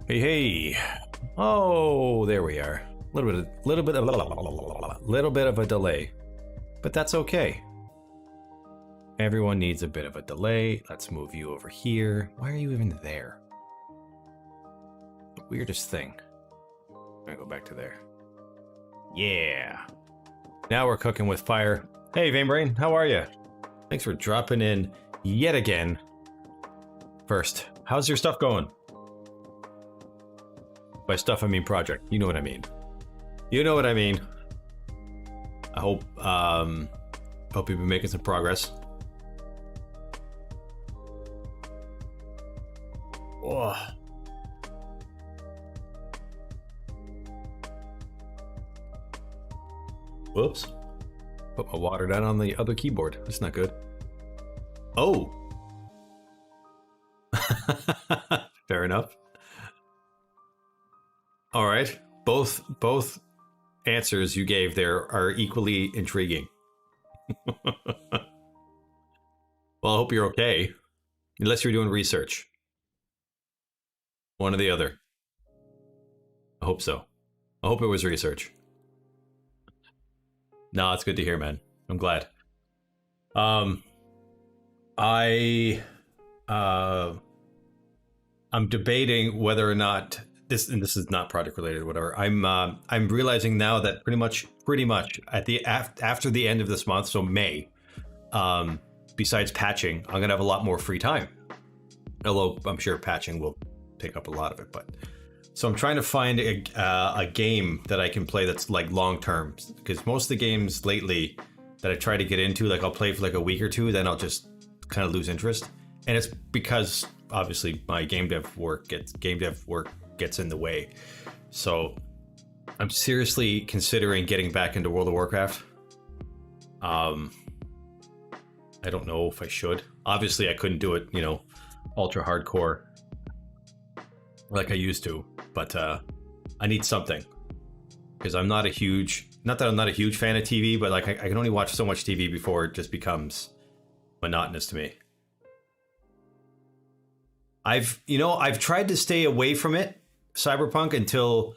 Hey, hey. Oh, there we are. Little bit of a delay, but that's okay. Everyone needs a bit of a delay. Let's move you over here. Why are you even there? The weirdest thing. I'm gonna go back to there. Yeah. Now we're cooking with fire. Hey, Vainbrain, how are you? Thanks for dropping in yet again. First, how's your stuff going? By stuff, I mean project. You know what I mean. You know what I mean. I hope you've been making some progress. Oh. Whoops. Put my water down on the other keyboard. That's not good. Oh. Fair enough. All right. Both answers you gave there are equally intriguing. Well, I hope you're okay. Unless you're doing research. One or the other. I hope so. I hope it was research. No, it's good to hear, man. I'm glad. I'm debating whether or not this is not project related or whatever. I'm realizing now that pretty much at the after the end of this month, so May, besides patching, I'm gonna have a lot more free time. Although I'm sure patching will take up a lot of it, but so I'm trying to find a game that I can play that's like long term, because most of the games lately that I try to get into, like I'll play for like a week or two, then I'll just kind of lose interest, and it's because obviously my game dev work gets in the way. So I'm seriously considering getting back into World of Warcraft. I don't know if I should. Obviously I couldn't do it, ultra hardcore like I used to, but I need something, because I'm not that I'm not a huge fan of TV, but like I can only watch so much TV before it just becomes monotonous to me. I've tried to stay away from it, Cyberpunk, until,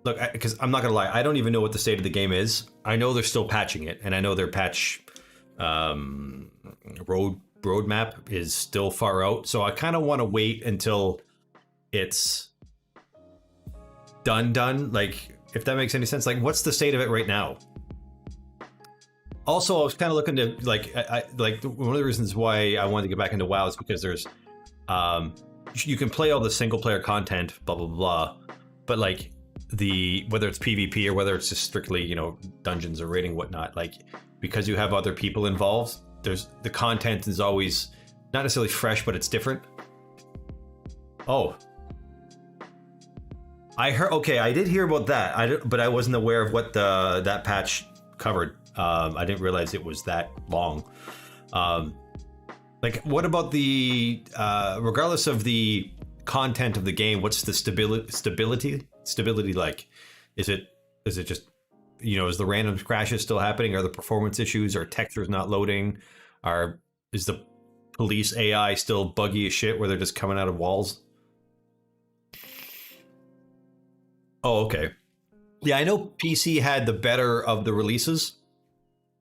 look, because I'm not gonna lie, I don't even know what the state of the game is. I know they're still patching it, and I know their patch roadmap is still far out, so I kind of want to wait until it's done, like, if that makes any sense. Like, what's the state of it right now? Also, I was kind of looking to, like, one of the reasons why I wanted to get back into WoW is because there's you can play all the single player content, blah blah blah, but like whether it's PvP or whether it's just strictly dungeons or raiding, whatnot, like, because you have other people involved, the content is always not necessarily fresh, but it's different. Oh, I heard. Okay, I did hear about that. But I wasn't aware of what that patch covered. I didn't realize it was that long. Like, what about the regardless of the content of the game, what's the stability like? Is it just, is the random crashes still happening? Are the performance issues? Are textures not loading? Is the police AI still buggy as shit where they're just coming out of walls? Oh, okay. Yeah, I know PC had the better of the releases.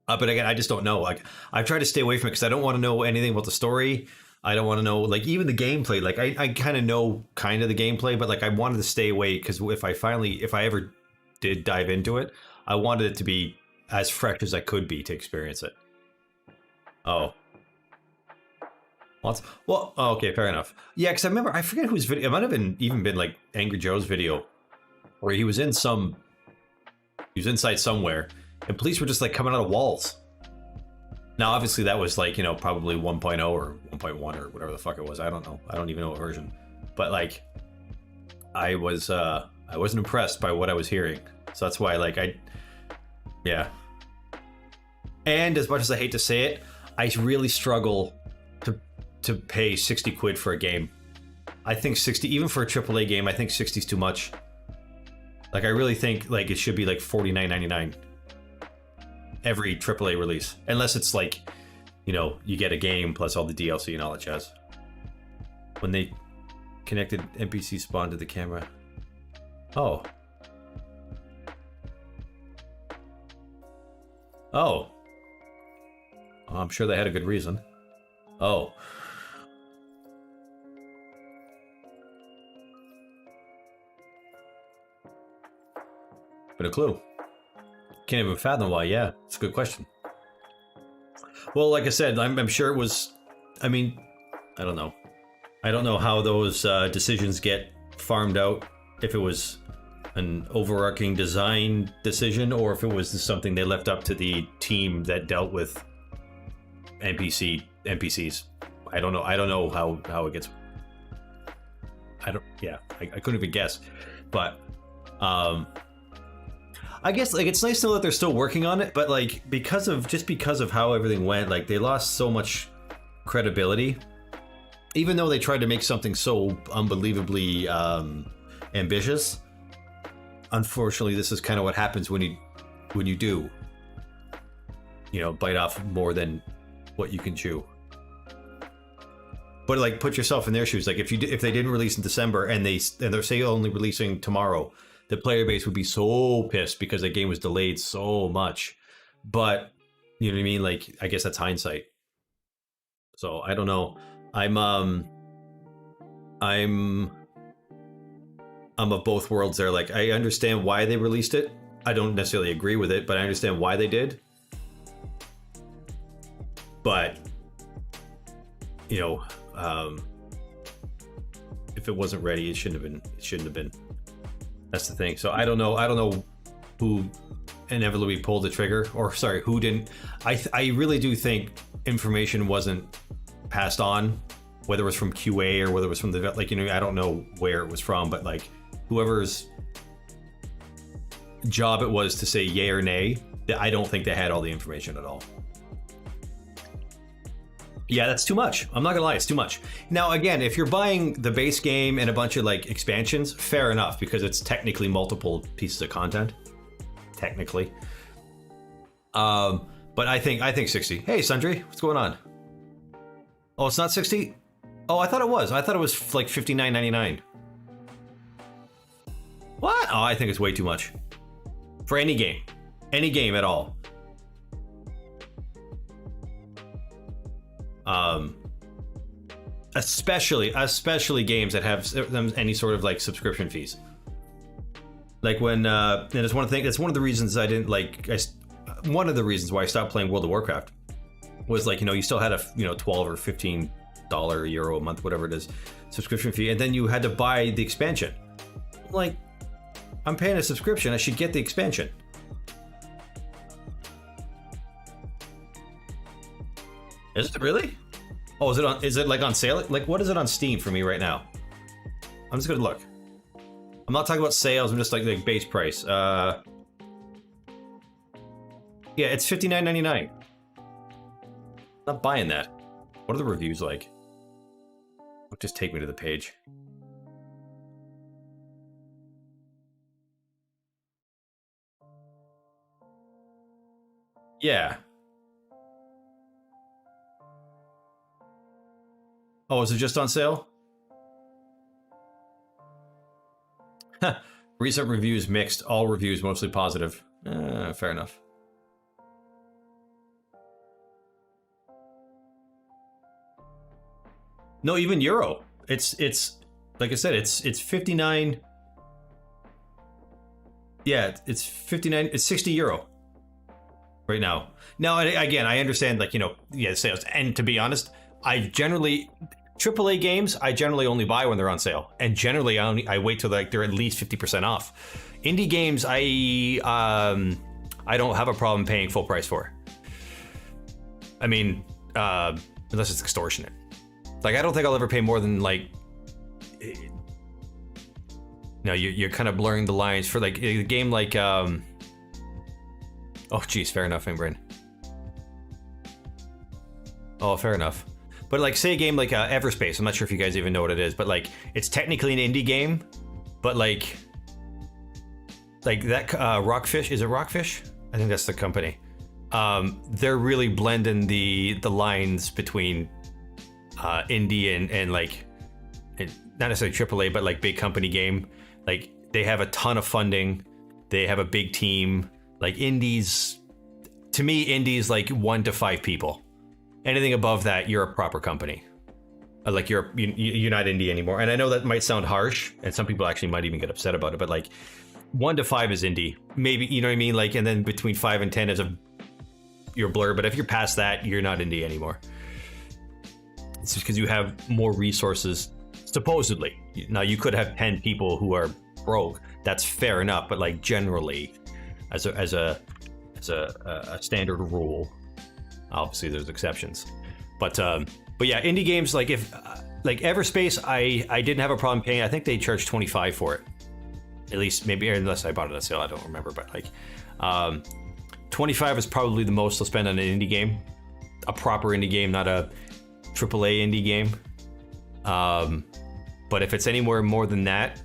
But again, I just don't know. Like, I've tried to stay away from it because I don't want to know anything about the story. I don't want to know, like, even the gameplay. Like, I kind of know the gameplay, but like, I wanted to stay away because if I ever did dive into it, I wanted it to be as fresh as I could be to experience it. Oh. Well, okay, fair enough. Yeah, because I forget whose video. It might have even been like Angry Joe's video, where he was inside somewhere, and police were just like coming out of walls. Now, obviously, that was like, probably 1.0 or 1.1 or whatever the fuck it was. I don't know. I don't even know what version. But like, I wasn't impressed by what I was hearing. So that's why, like, yeah. And as much as I hate to say it, I really struggle to pay 60 quid for a game. I think 60, even for a AAA game, I think 60 is too much. Like, I really think like it should be like $49.99 every AAA release, unless it's like, you get a game plus all the DLC and all that jazz. When they connected NPC spawn to the camera. Oh. Oh. I'm sure they had a good reason. Oh. But a clue. Can't even fathom why. Yeah, it's a good question. Well, like I said, I'm sure it was. I mean, I don't know. I don't know how those decisions get farmed out. If it was an overarching design decision, or if it was something they left up to the team that dealt with NPCs. I don't know. I don't know how it gets. I couldn't even guess, but I guess like it's nice to know that they're still working on it, but like because of how everything went, like they lost so much credibility. Even though they tried to make something so unbelievably ambitious, unfortunately, this is kind of what happens when you do, bite off more than what you can chew. But like, put yourself in their shoes. Like if they didn't release in December and they're say only releasing tomorrow, the player base would be so pissed because the game was delayed so much. But you know what I mean? Like, I guess that's hindsight. So I don't know. I'm of both worlds there. Like, I understand why they released it. I don't necessarily agree with it, but I understand why they did. But if it wasn't ready, it shouldn't have been. That's the thing. So I don't know who inevitably pulled the trigger, or sorry, who didn't. I really do think information wasn't passed on, whether it was from QA or whether it was from the I don't know where it was from, but like whoever's job it was to say yay or nay, I don't think they had all the information at all. Yeah, that's too much. I'm not gonna lie, it's too much. Now, again, if you're buying the base game and a bunch of like expansions, fair enough, because it's technically multiple pieces of content. Technically. But I think 60. Hey, Sundry, what's going on? Oh, it's not 60? Oh, I thought it was. I thought it was like $59.99. What? Oh, I think it's way too much. For any game. Any game at all. Especially games that have any sort of like subscription fees. Like when and it's one of the reasons I didn't like. One of the reasons why I stopped playing World of Warcraft was like you still had a $12 or $15 euro a month, whatever it is, subscription fee, and then you had to buy the expansion. Like, I'm paying a subscription, I should get the expansion. Is it really? Oh, is it like on sale? Like, what is it on Steam for me right now? I'm just gonna look. I'm not talking about sales, I'm just like the base price. Yeah, it's $59.99. Not buying that. What are the reviews like? Just take me to the page. Yeah. Oh, is it just on sale? Recent reviews mixed. All reviews mostly positive. Fair enough. No, even euro. It's like I said, it's 59. Yeah, it's 59. It's 60 euro right now. Now, again, I understand, like, sales. And to be honest, AAA games, I generally only buy when they're on sale, and generally I wait till like they're at least 50% off. Indie games, I don't have a problem paying full price for. I mean, unless it's extortionate. Like, I don't think I'll ever pay more than like. No, you're kind of blurring the lines for like a game like. Oh, geez, fair enough, Imran. Oh, fair enough. But like, say a game like Everspace, I'm not sure if you guys even know what it is, but like, it's technically an indie game, but like that Rockfish, is it Rockfish? I think that's the company. They're really blending the lines between indie and like not necessarily AAA, but like big company game. Like they have a ton of funding, they have a big team. Like indies, to me, indies like 1 to 5 people. Anything above that, you're a proper company. Like you're not indie anymore. And I know that might sound harsh, and some people actually might even get upset about it. But like 1 to 5 is indie, maybe, you know what I mean? Like, and then between 5 and 10 is your blur. But if you're past that, you're not indie anymore. It's just because you have more resources, supposedly. Now you could have 10 people who are broke. That's fair enough. But like generally, as a standard rule, obviously there's exceptions. But yeah, indie games, like if like Everspace, I didn't have a problem paying. I think they charged 25 for it, at least, maybe, unless I bought it at sale. I don't remember, but like 25 is probably the most I'll spend on an indie game, a proper indie game, not a AAA indie game. But if it's anywhere more than that,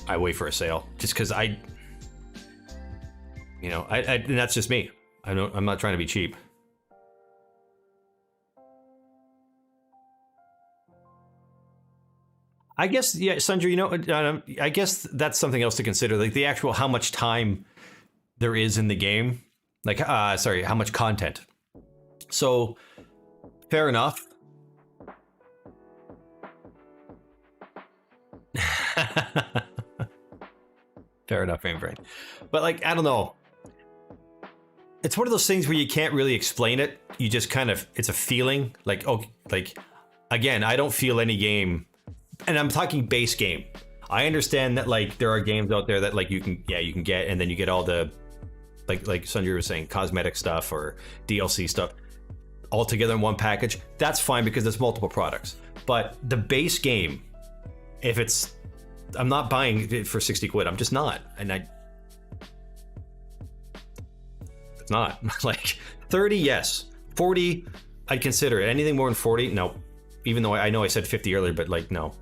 I wait for a sale, just because and that's just me. I'm not trying to be cheap. I guess, yeah, Sundry, I guess that's something else to consider, like the actual how much time there is in the game, like, how much content. So, fair enough. Fair enough, Rainbrain. But like, I don't know. It's one of those things where you can't really explain it. You just kind of, it's a feeling, like, oh, like, again, I don't feel any game. And I'm talking base game. I understand that like there are games out there that like you can get, and then you get all the like Sundry was saying, cosmetic stuff or DLC stuff all together in one package. That's fine because there's multiple products. But the base game, if I'm not buying it for 60 quid. I'm just not. And it's not. Like 30, yes. 40, I'd consider it. Anything more than 40, no. Even though I know I said 50 earlier, but like, no.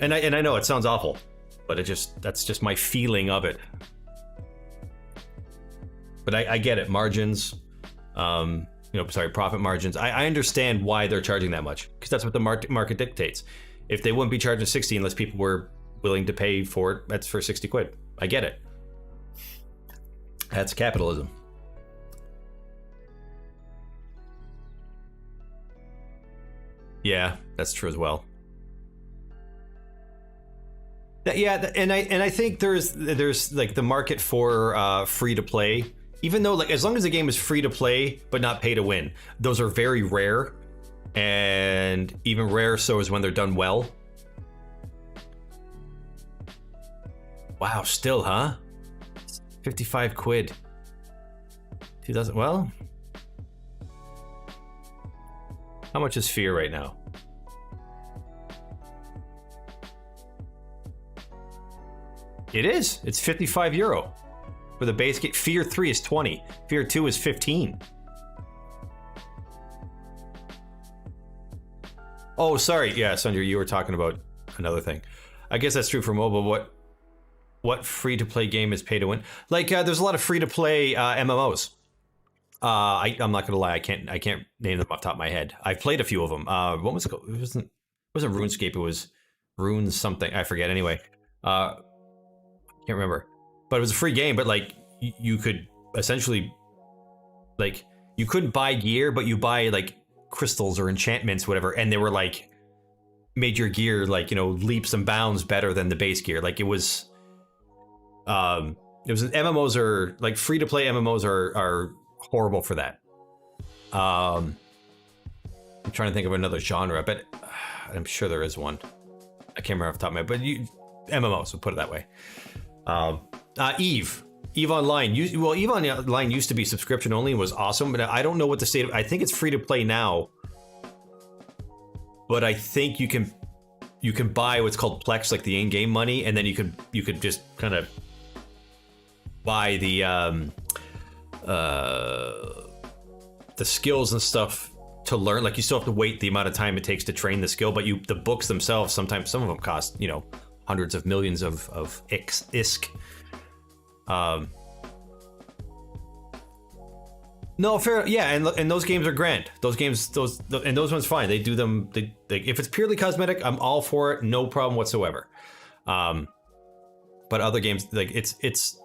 And I know it sounds awful, but that's just my feeling of it. But I get it. Margins, profit margins. I understand why they're charging that much, because that's what the market dictates. If they wouldn't be charging 60 unless people were willing to pay for it, that's for 60 quid. I get it. That's capitalism. Yeah, that's true as well. Yeah, and I think there's like the market for free to play. Even though, like, as long as the game is free to play but not pay to win, those are very rare, and even rare so is when they're done well. Wow, still, huh? 55 quid. 2000. Well, how much is Fear right now? It is. It's 55 euro for the base game. Fear 3 is 20. Fear 2 is 15. Oh, sorry. Yeah, Sundry, you were talking about another thing. I guess that's true for mobile. What free-to-play game is pay to win? Like, there's a lot of free-to-play MMOs. I'm not gonna lie. I can't name them off the top of my head. I've played a few of them. What was it called? It wasn't RuneScape. It was Rune something. I forget. Anyway, can't remember. But it was a free game. But like, you could essentially, like, you couldn't buy gear, but you buy like crystals or enchantments, whatever, and they were like made your gear like, leaps and bounds better than the base gear. Like it was MMOs are like free to play MMOs are horrible for that. I'm trying to think of another genre, but I'm sure there is one. I can't remember off the top of my head, but MMOs, we'll put it that way. Eve Online. Eve Online used to be subscription only and was awesome, but I don't know what the state of. I think it's free to play now, but I think you can buy what's called Plex, like the in-game money, and then you could just kind of buy the skills and stuff to learn. Like, you still have to wait the amount of time it takes to train the skill, but the books themselves, sometimes some of them cost hundreds of millions of ISK. No, fair. Yeah, and those games are grand. Those games, and those ones fine. They do them. If it's purely cosmetic, I'm all for it. No problem whatsoever. But other games, like it's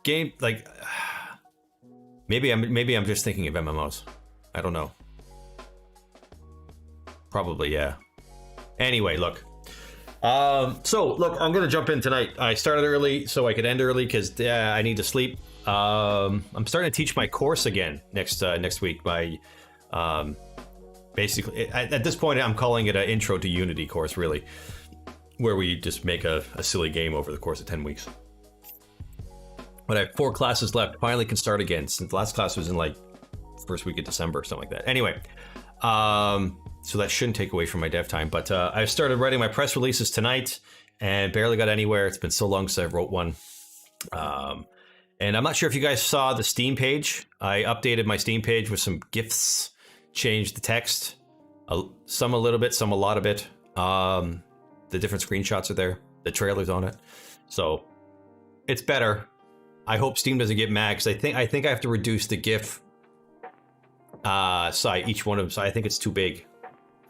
game like maybe I'm just thinking of MMOs. I don't know. Probably, yeah. Anyway, look. So look, I'm gonna jump in tonight. I started early so I could end early because I need to sleep. I'm starting to teach my course again next week. My basically at this point I'm calling it an intro to Unity course, really, where we just make a silly game over the course of 10 weeks. But I have 4 classes left. Finally can start again since the last class was in like first week of December or something like that. Anyway, so that shouldn't take away from my dev time. But I started writing my press releases tonight and barely got anywhere. It's been so long since I wrote one. And I'm not sure if you guys saw the Steam page. I updated my Steam page with some GIFs, changed the text, some a little bit, some a lot of it. The different screenshots are there. The trailer's on it. So it's better. I hope Steam doesn't get mad because I think I have to reduce the GIF size, each one of them. So I think it's too big.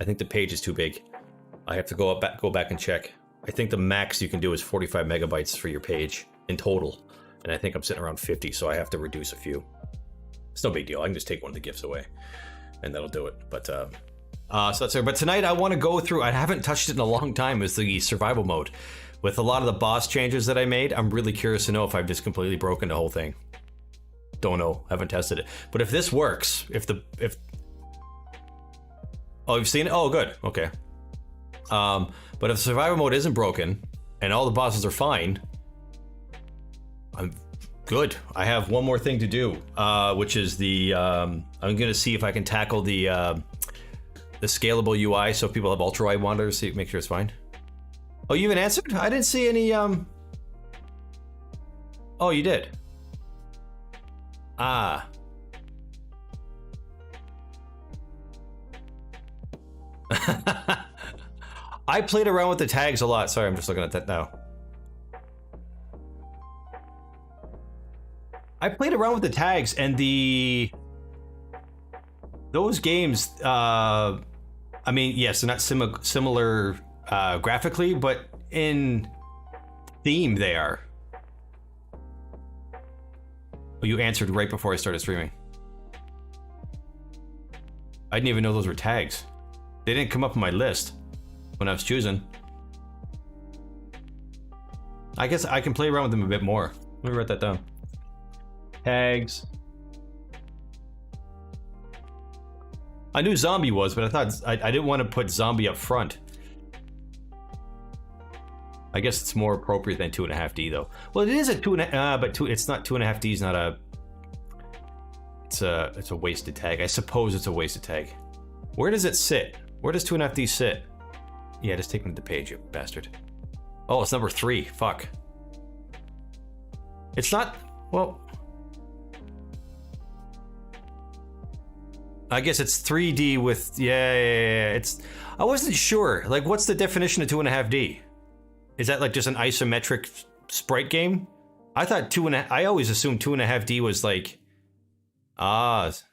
I think the page is too big. I have to go back and check. I think the max you can do is 45 megabytes for your page in total. And I think I'm sitting around 50, so I have to reduce a few. It's no big deal. I can just take one of the GIFs away and that'll do it. But so that's there. But tonight I want to go through, I haven't touched it in a long time, is the survival mode. With a lot of the boss changes that I made, I'm really curious to know if I've just completely broken the whole thing. Don't know, haven't tested it. But if this works, oh, you've seen it? Oh, good, okay. But if survival mode isn't broken and all the bosses are fine, I'm good. I have one more thing to do, which is the, I'm gonna see if I can tackle the scalable UI so if people have ultra wide monitors, see, make sure it's fine. Oh, you even answered? I didn't see any, oh, you did? Ah. I played around with the tags a lot. Sorry, I'm just looking at that now. I played around with the tags and those games, I mean, yes, they're not similar graphically, but in theme they are. Oh, you answered right before I started streaming. I didn't even know those were tags. They didn't come up on my list when I was choosing. I guess I can play around with them a bit more. Let me write that down. Tags. I knew zombie was, but I thought I didn't want to put zombie up front. I guess it's more appropriate than 2.5D though. Well, it is a 2.5, but it's not 2.5D. Is not a. It's a wasted tag. I suppose it's a wasted tag. Where does it sit? Where does 2.5D sit? Yeah, just take me to the page, you bastard. Oh, it's number 3. Fuck. It's not. Well, I guess it's 3D with. Yeah. It's. I wasn't sure. Like, what's the definition of 2.5D? Is that like just an isometric sprite game? I thought I always assumed 2.5D was like, it's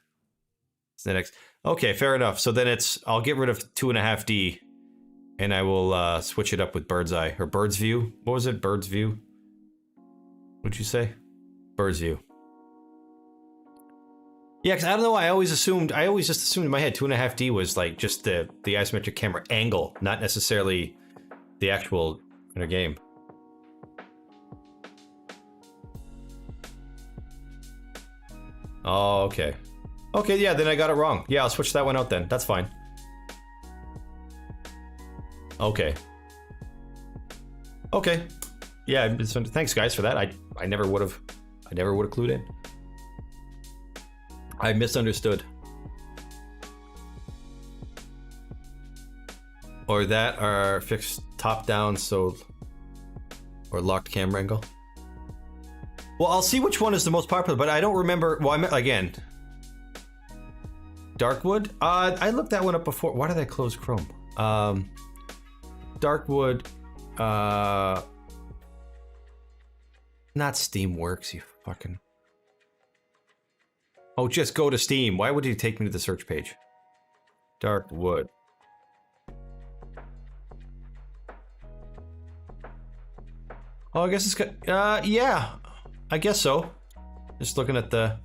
the next. Okay, fair enough. So then I'll get rid of 2.5D and I will switch it up with bird's eye or bird's view. What was it? Bird's view? What'd you say? Bird's view. Yeah, because I don't know. I always just assumed in my head 2.5D was like just the isometric camera angle, not necessarily the actual inner game. Oh, okay. Okay, yeah, then I got it wrong. Yeah, I'll switch that one out then. That's fine. Okay. Okay. Yeah, thanks guys for that. I never would have clued in. I misunderstood. Or that are fixed top down or locked camera angle. Well, I'll see which one is the most popular, but I don't remember. Well, again, Darkwood. I looked that one up before. Why did I close Chrome? Darkwood. Not Steamworks. You fucking. Oh, just go to Steam. Why would you take me to the search page? Dark wood. Oh, I guess it's good. Yeah, I guess so. Just looking at the,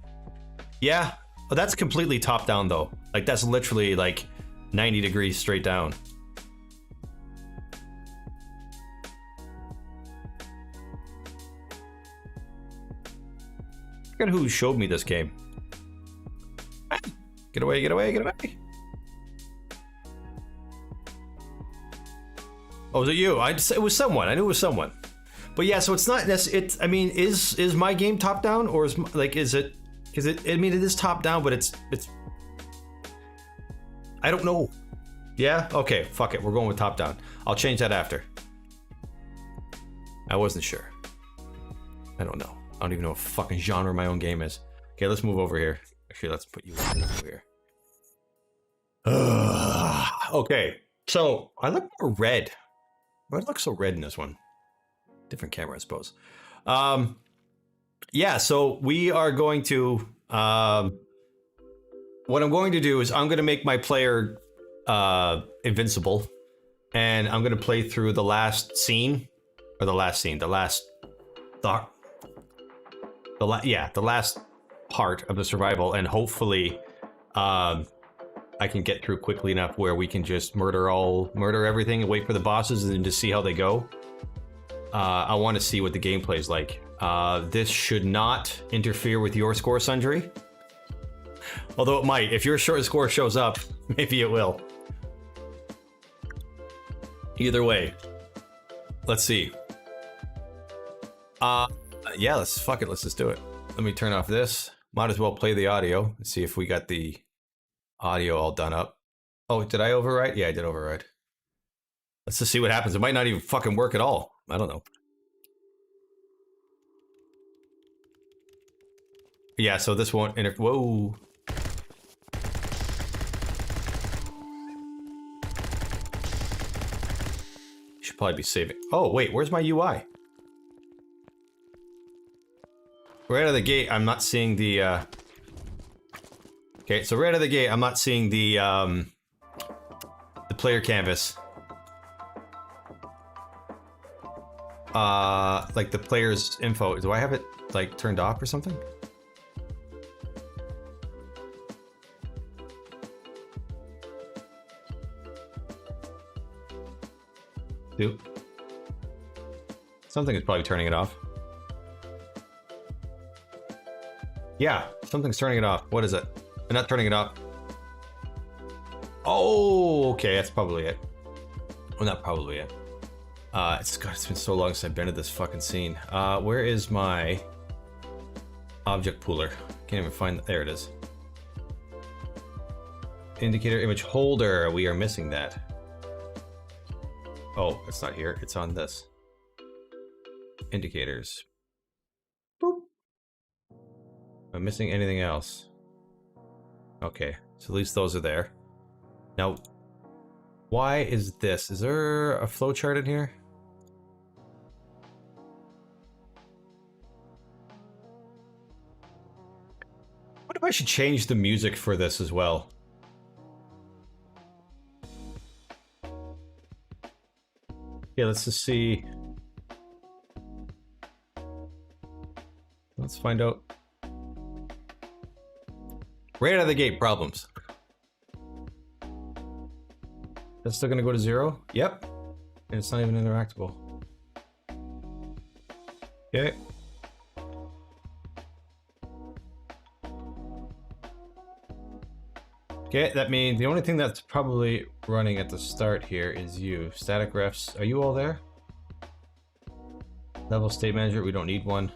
yeah. Oh, that's completely top down though. Like that's literally like 90 degrees straight down. I forget who showed me this game. Get away, get away, get away. Oh, was it you? It was someone. I knew it was someone. But yeah, so it's not. It's. I mean, is my game top down or is like is it? Because I mean, it is top down, but it's. I don't know. Yeah. Okay. Fuck it. We're going with top down. I'll change that after. I wasn't sure. I don't know. I don't even know what fucking genre my own game is. Okay, let's move over here. Actually, let's put you over here. Okay. So I look more red. Why do I look so red in this one? Different camera, I suppose. Yeah, so we are going to what I'm going to do is I'm going to make my player invincible, and I'm going to play through the last scene, or the last part of the survival, and hopefully I can get through quickly enough where we can just murder everything and wait for the bosses and then just see how they go. I want to see what the gameplay is like. This should not interfere with your score, Sundry. Although it might. If your short score shows up, maybe it will. Either way. Let's see. Yeah, let's just do it. Let me turn off this. Might as well play the audio and see if we got the audio all done up. Oh, did I override? Yeah, I did override. Let's just see what happens. It might not even fucking work at all. I don't know. Yeah, so this won't whoa. Should probably be saving. Oh, wait, where's my UI? Right out of the gate, I'm not seeing the, Okay, so right out of the gate, I'm not seeing the player canvas. Like the player's info. Do I have it, like, turned off or something? Something is probably turning it off. Yeah, something's turning it off. What is it? They're not turning it off. Oh, okay, that's probably it. Well, not probably it. It's been so long since I've been to this fucking scene. Where is my object pooler? Can't even find. There it is. Indicator image holder. We are missing that. Oh, it's not here. It's on this. Indicators. Boop. Am I missing anything else? Okay, so at least those are there. Now, why is this? Is there a flowchart in here? What if I should change the music for this as well? Yeah, let's just see. Let's find out. Right out of the gate, problems. That's still gonna go to 0? Yep. And it's not even interactable. Okay. Okay, that means the only thing that's probably running at the start here is you. Static refs, are you all there? Level state manager, we don't need one.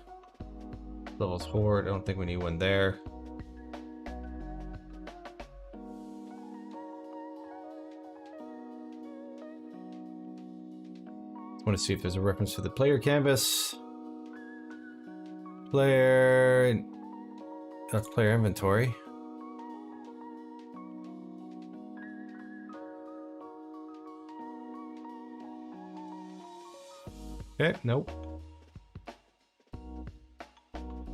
Levels horde, I don't think we need one there. I want to see if there's a reference to the player canvas. Player, that's player inventory. Okay, nope.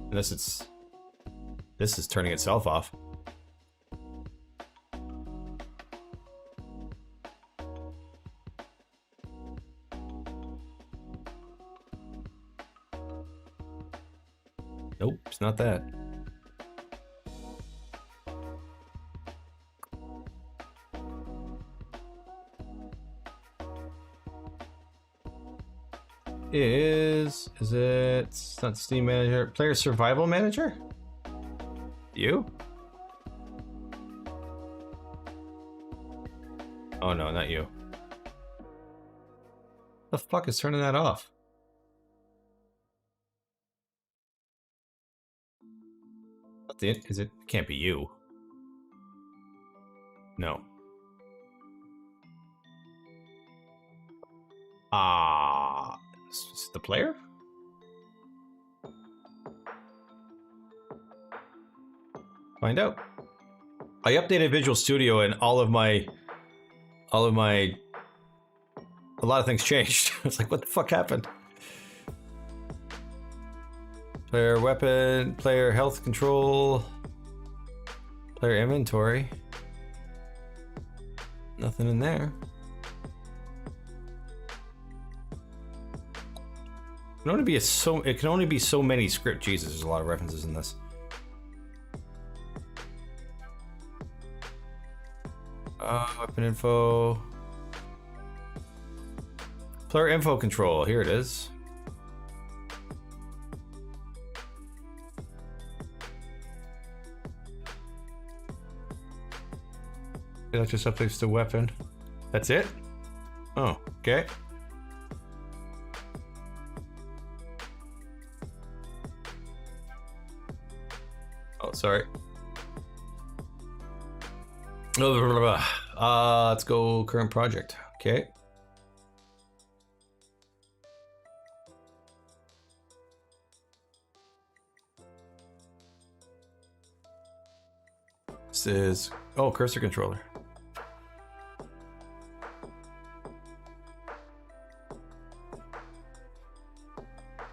Unless This is turning itself off. Nope, it's not that. Is it? It's not Steam Manager. Player Survival Manager? You? Oh no, not you. The fuck is turning that off? Is it? Can't be you. No. Is it the player? Find out. I updated Visual Studio and a lot of things changed. It's like, what the fuck happened? Player weapon, player health control, player inventory. Nothing in there. It can only be so many script. Jesus, there's a lot of references in this. Weapon info. Player info control. Here it is. Electric subjects to weapon. That's it? Oh, okay. Oh, sorry. Let's go current project. Okay. This is, cursor controller.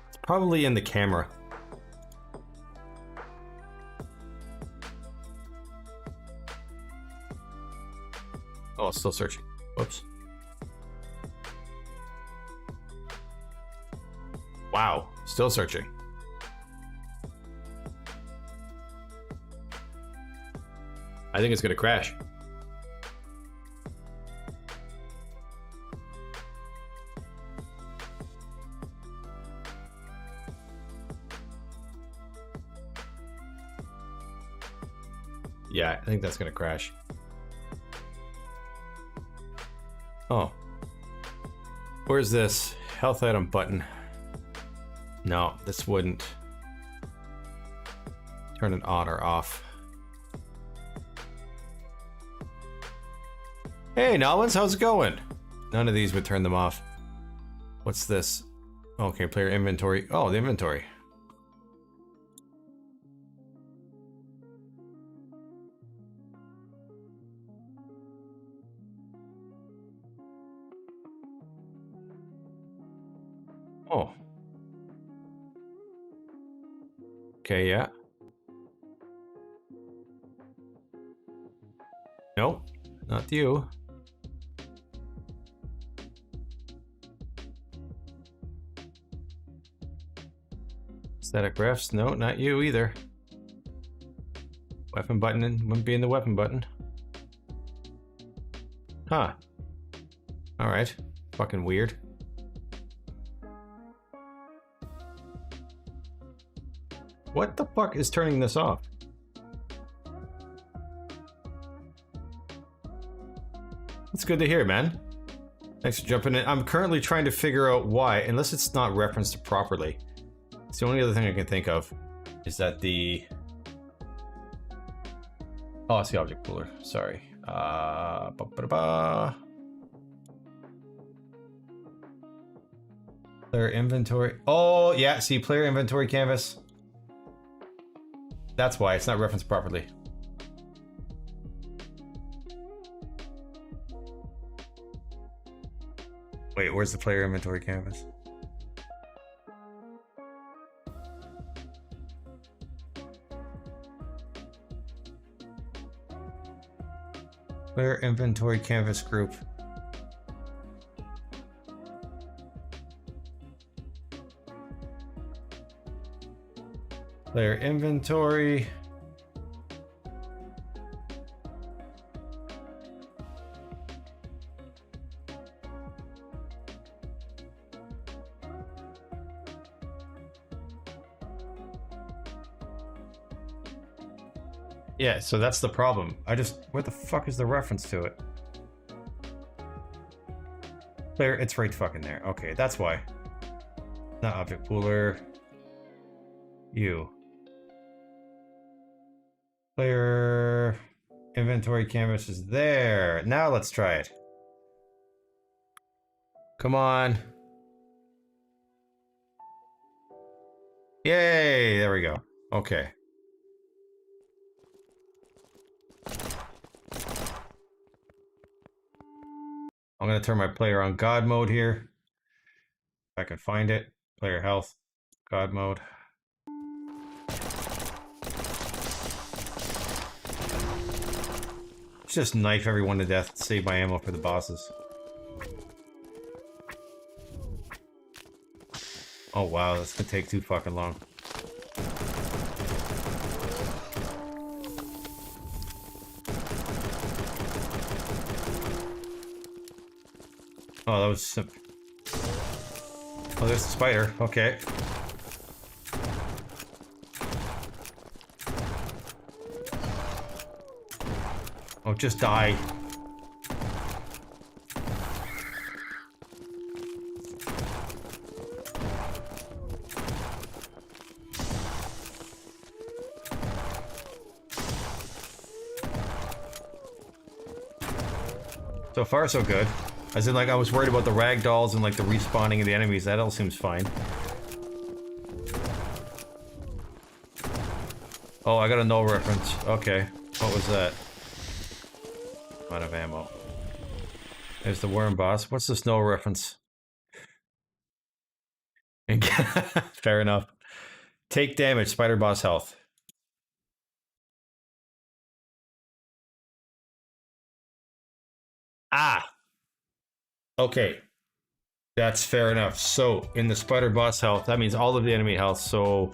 It's probably in the camera. Oh, still searching. Whoops. Wow, still searching. I think it's gonna crash. Yeah, I think that's gonna crash. Oh. Where's this health item button? No, this wouldn't turn it on or off. Hey, Nolans, how's it going? None of these would turn them off. What's this? Okay, player inventory. Oh, the inventory. Oh. Okay, yeah. Nope, not you. Static refs, no, not you either. Weapon button wouldn't be in the weapon button. Huh. Alright. Fucking weird. What the fuck is turning this off? It's good to hear, man. Thanks for jumping in. I'm currently trying to figure out why, unless it's not referenced properly. It's the only other thing I can think of is that the... Oh, it's the object pooler. Sorry. Player inventory. Oh, yeah. See, player inventory canvas. That's why it's not referenced properly. Wait, where's the player inventory canvas? Clear inventory canvas group. Clear inventory. Yeah, so that's the problem. Where the fuck is the reference to it? There, it's right fucking there. Okay, that's why. Not object pooler. You. Player inventory canvas is there. Now let's try it. Come on. Yay, there we go. Okay. I'm gonna turn my player on God mode here. If I can find it. Player health. God mode. Let's just knife everyone to death to save my ammo for the bosses. Oh wow, that's gonna take too fucking long. Oh, that was some... Oh, there's the spider. Okay. Oh, just die. So far, so good. As in, like, I was worried about the ragdolls and, like, the respawning of the enemies. That all seems fine. Oh, I got a null reference. Okay. What was that? I'm out of ammo. There's the worm boss. What's this null reference? Fair enough. Take damage. Spider boss health. Ah! Okay. That's fair enough. So, in the spider boss health, that means all of the enemy health, so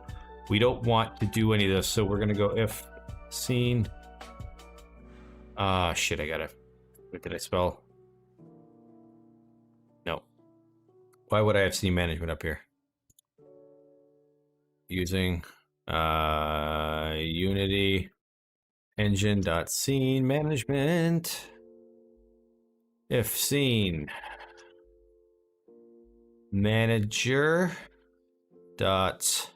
we don't want to do any of this, so we're gonna go if scene. Ah, shit, I gotta... What did I spell? No. Why would I have scene management up here? Using Unity engine.scene management. If scene manager dot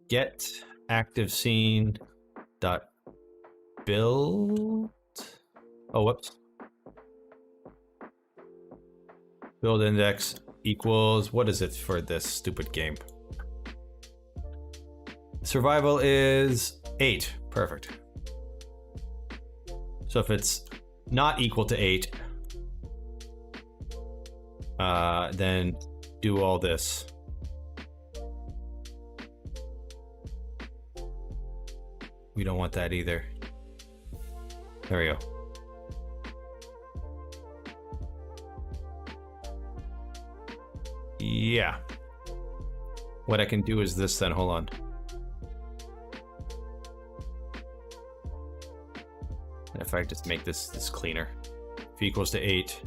get active scene dot build. Oh, whoops. Build index equals, what is it for this stupid game? Survival is 8. Perfect. So if it's not equal to 8, then do all this. We don't want that either. There we go. Yeah. What I can do is this then, hold on. If I just make this cleaner. If equals to 8.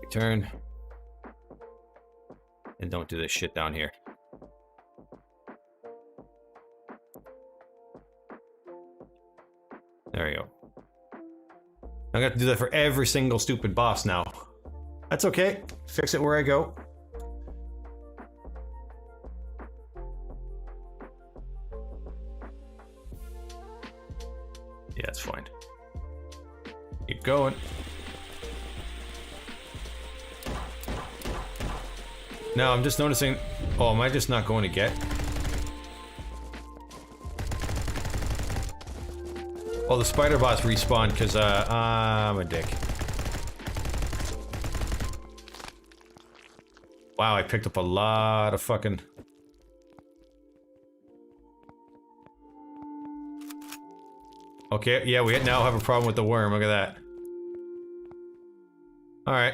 Return. And don't do this shit down here. There we go. I'm gonna have to do that for every single stupid boss now. That's okay. Fix it where I go. Yeah, it's fine. Keep going. No, I'm just noticing... Oh, am I just not going to get? Oh, the spider boss respawned because, I'm a dick. Wow, I picked up a lot of fucking... Okay, yeah, we now have a problem with the worm. Look at that. Alright.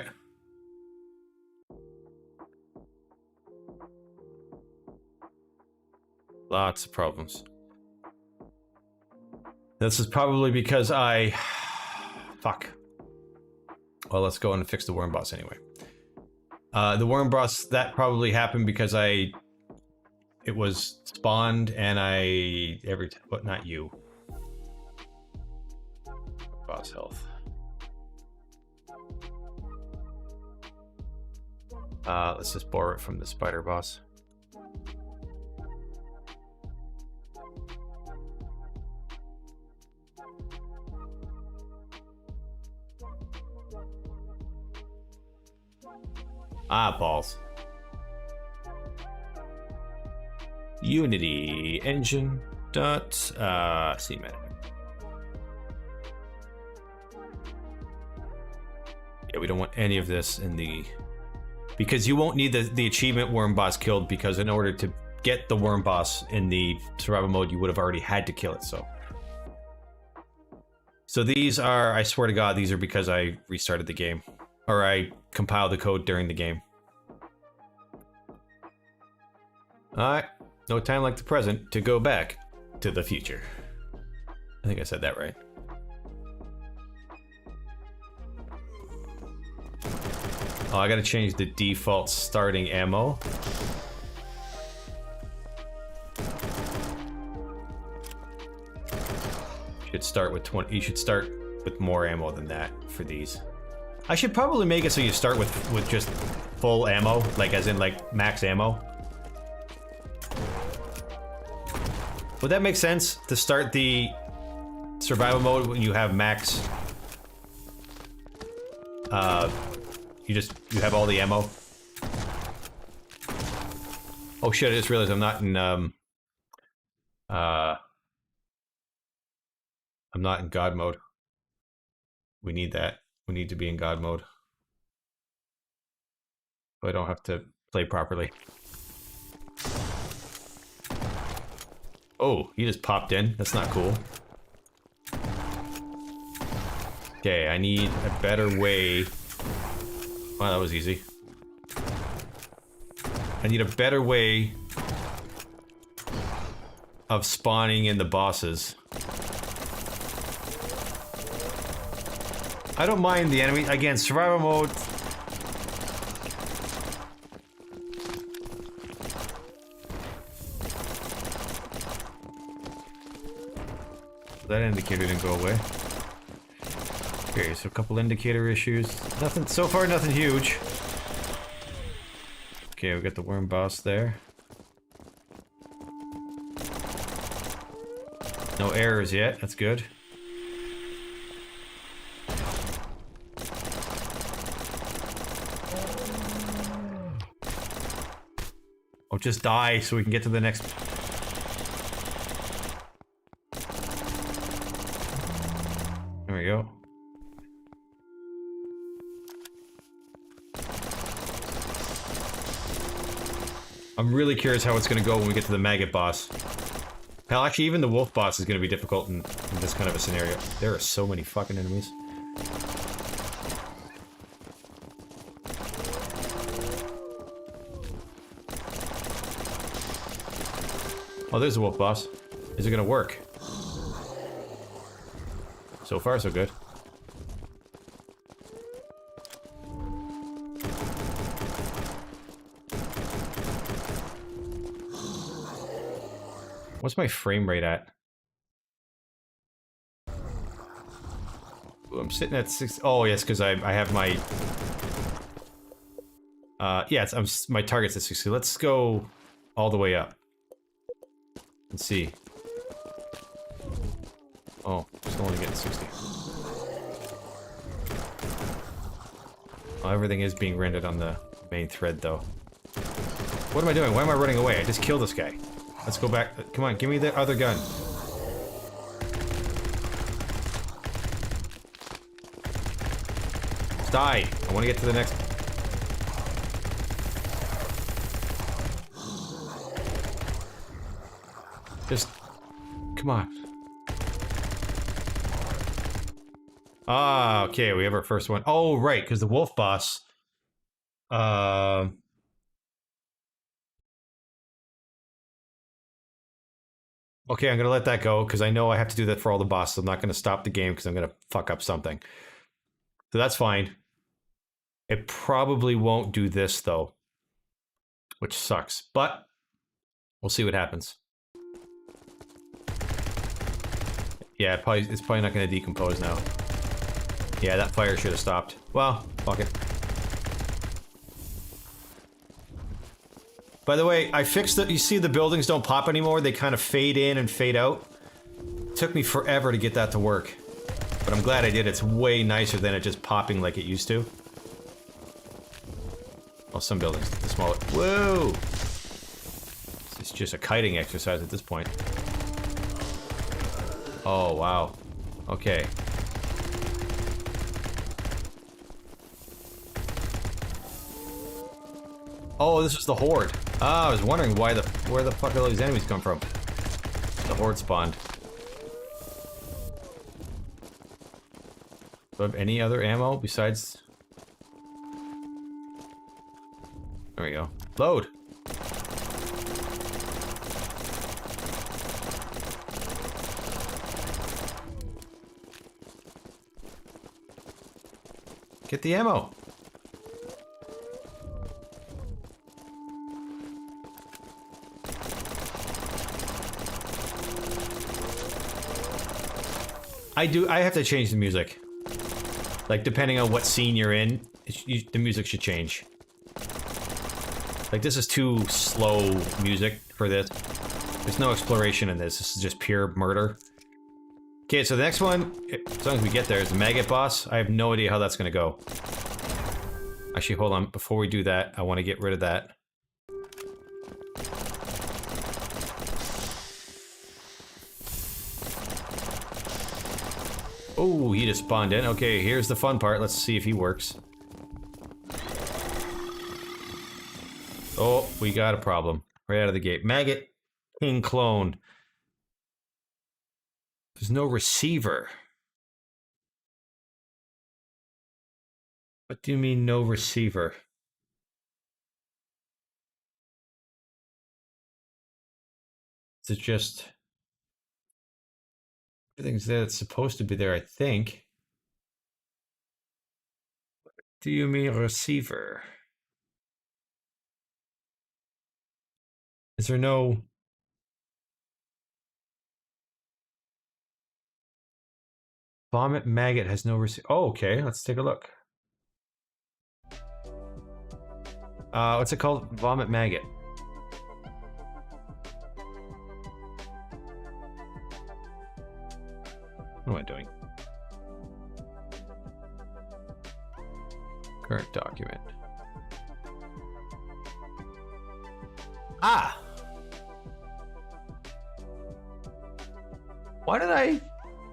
Lots of problems. This is probably because I... Fuck. Well, let's go and fix the worm boss anyway. The worm boss, that probably happened because it was spawned and but not you. Boss health. Let's just borrow it from the spider boss. Ah, balls. Unity engine dot cmap. Yeah, we don't want any of this in the... Because you won't need the achievement worm boss killed, because in order to get the worm boss in the survival mode, you would have already had to kill it, so... So these are, I swear to God, these are because I restarted the game. Or I compiled the code during the game. Alright, no time like the present to go back to the future. I think I said that right. Oh, I gotta change the default starting ammo. Should start with 20. You should start with more ammo than that for these. I should probably make it so you start with just full ammo, like as in like max ammo. Would that make sense to start the survival mode when you have max? You have all the ammo. Oh shit! I just realized I'm not in I'm not in God mode. We need that. We need to be in God mode. So I don't have to play properly. Oh, he just popped in. That's not cool. Okay, I need a better way. Wow, that was easy. I need a better way of spawning in the bosses. I don't mind the enemy. Again, survival mode. That indicator didn't go away. Okay, so a couple indicator issues. Nothing, so far nothing huge. Okay, we got the worm boss there. No errors yet, that's good. Oh, just die so we can get to the next... There we go. I'm really curious how it's going to go when we get to the maggot boss. Hell, actually, even the wolf boss is going to be difficult in this kind of a scenario. There are so many fucking enemies. Oh, there's the wolf boss. Is it going to work? So far, so good. What's my frame rate at? Ooh, I'm sitting at 6. Oh, yes, because I have my... yeah, my target's at 60. Let's go all the way up. Let's see. Oh, still only getting 60. Oh, everything is being rendered on the main thread, though. What am I doing? Why am I running away? I just killed this guy. Let's go back. Come on, give me the other gun. Die! I want to get to the next... Just... Come on. Ah, okay, we have our first one. Oh, right, because the wolf boss. Okay, I'm gonna let that go because I know I have to do that for all the bosses. I'm not gonna stop the game because I'm gonna fuck up something. So that's fine. It probably won't do this though, which sucks. But we'll see what happens. Yeah, it's probably not gonna decompose now. Yeah, that fire should have stopped. Well, fuck it. By the way, I fixed it. You see the buildings don't pop anymore. They kind of fade in and fade out. It took me forever to get that to work. But I'm glad I did. It's way nicer than it just popping like it used to. Well, some buildings, the smaller. Whoa! It's just a kiting exercise at this point. Oh, wow. Okay. Oh, this is the horde. Ah, I was wondering where the fuck all these enemies come from. The horde spawned. Do I have any other ammo besides... There we go. Load! Get the ammo! I have to change the music. Like, depending on what scene you're in, the music should change. Like, this is too slow music for this. There's no exploration in this. This is just pure murder. Okay, so the next one, as long as we get there, is the maggot boss. I have no idea how that's gonna go. Actually, hold on. Before we do that, I want to get rid of that. Oh, he just spawned in. Okay, here's the fun part. Let's see if he works. Oh, we got a problem. Right out of the gate. Maggot King Clone. There's no receiver. What do you mean, no receiver? Is it just... Everything's there that's supposed to be there, I think. What do you mean, receiver? Is there no... Vomit Maggot has no receiver. Oh, okay. Let's take a look. What's it called? Vomit Maggot. What am I doing? Current document. Ah! Why did I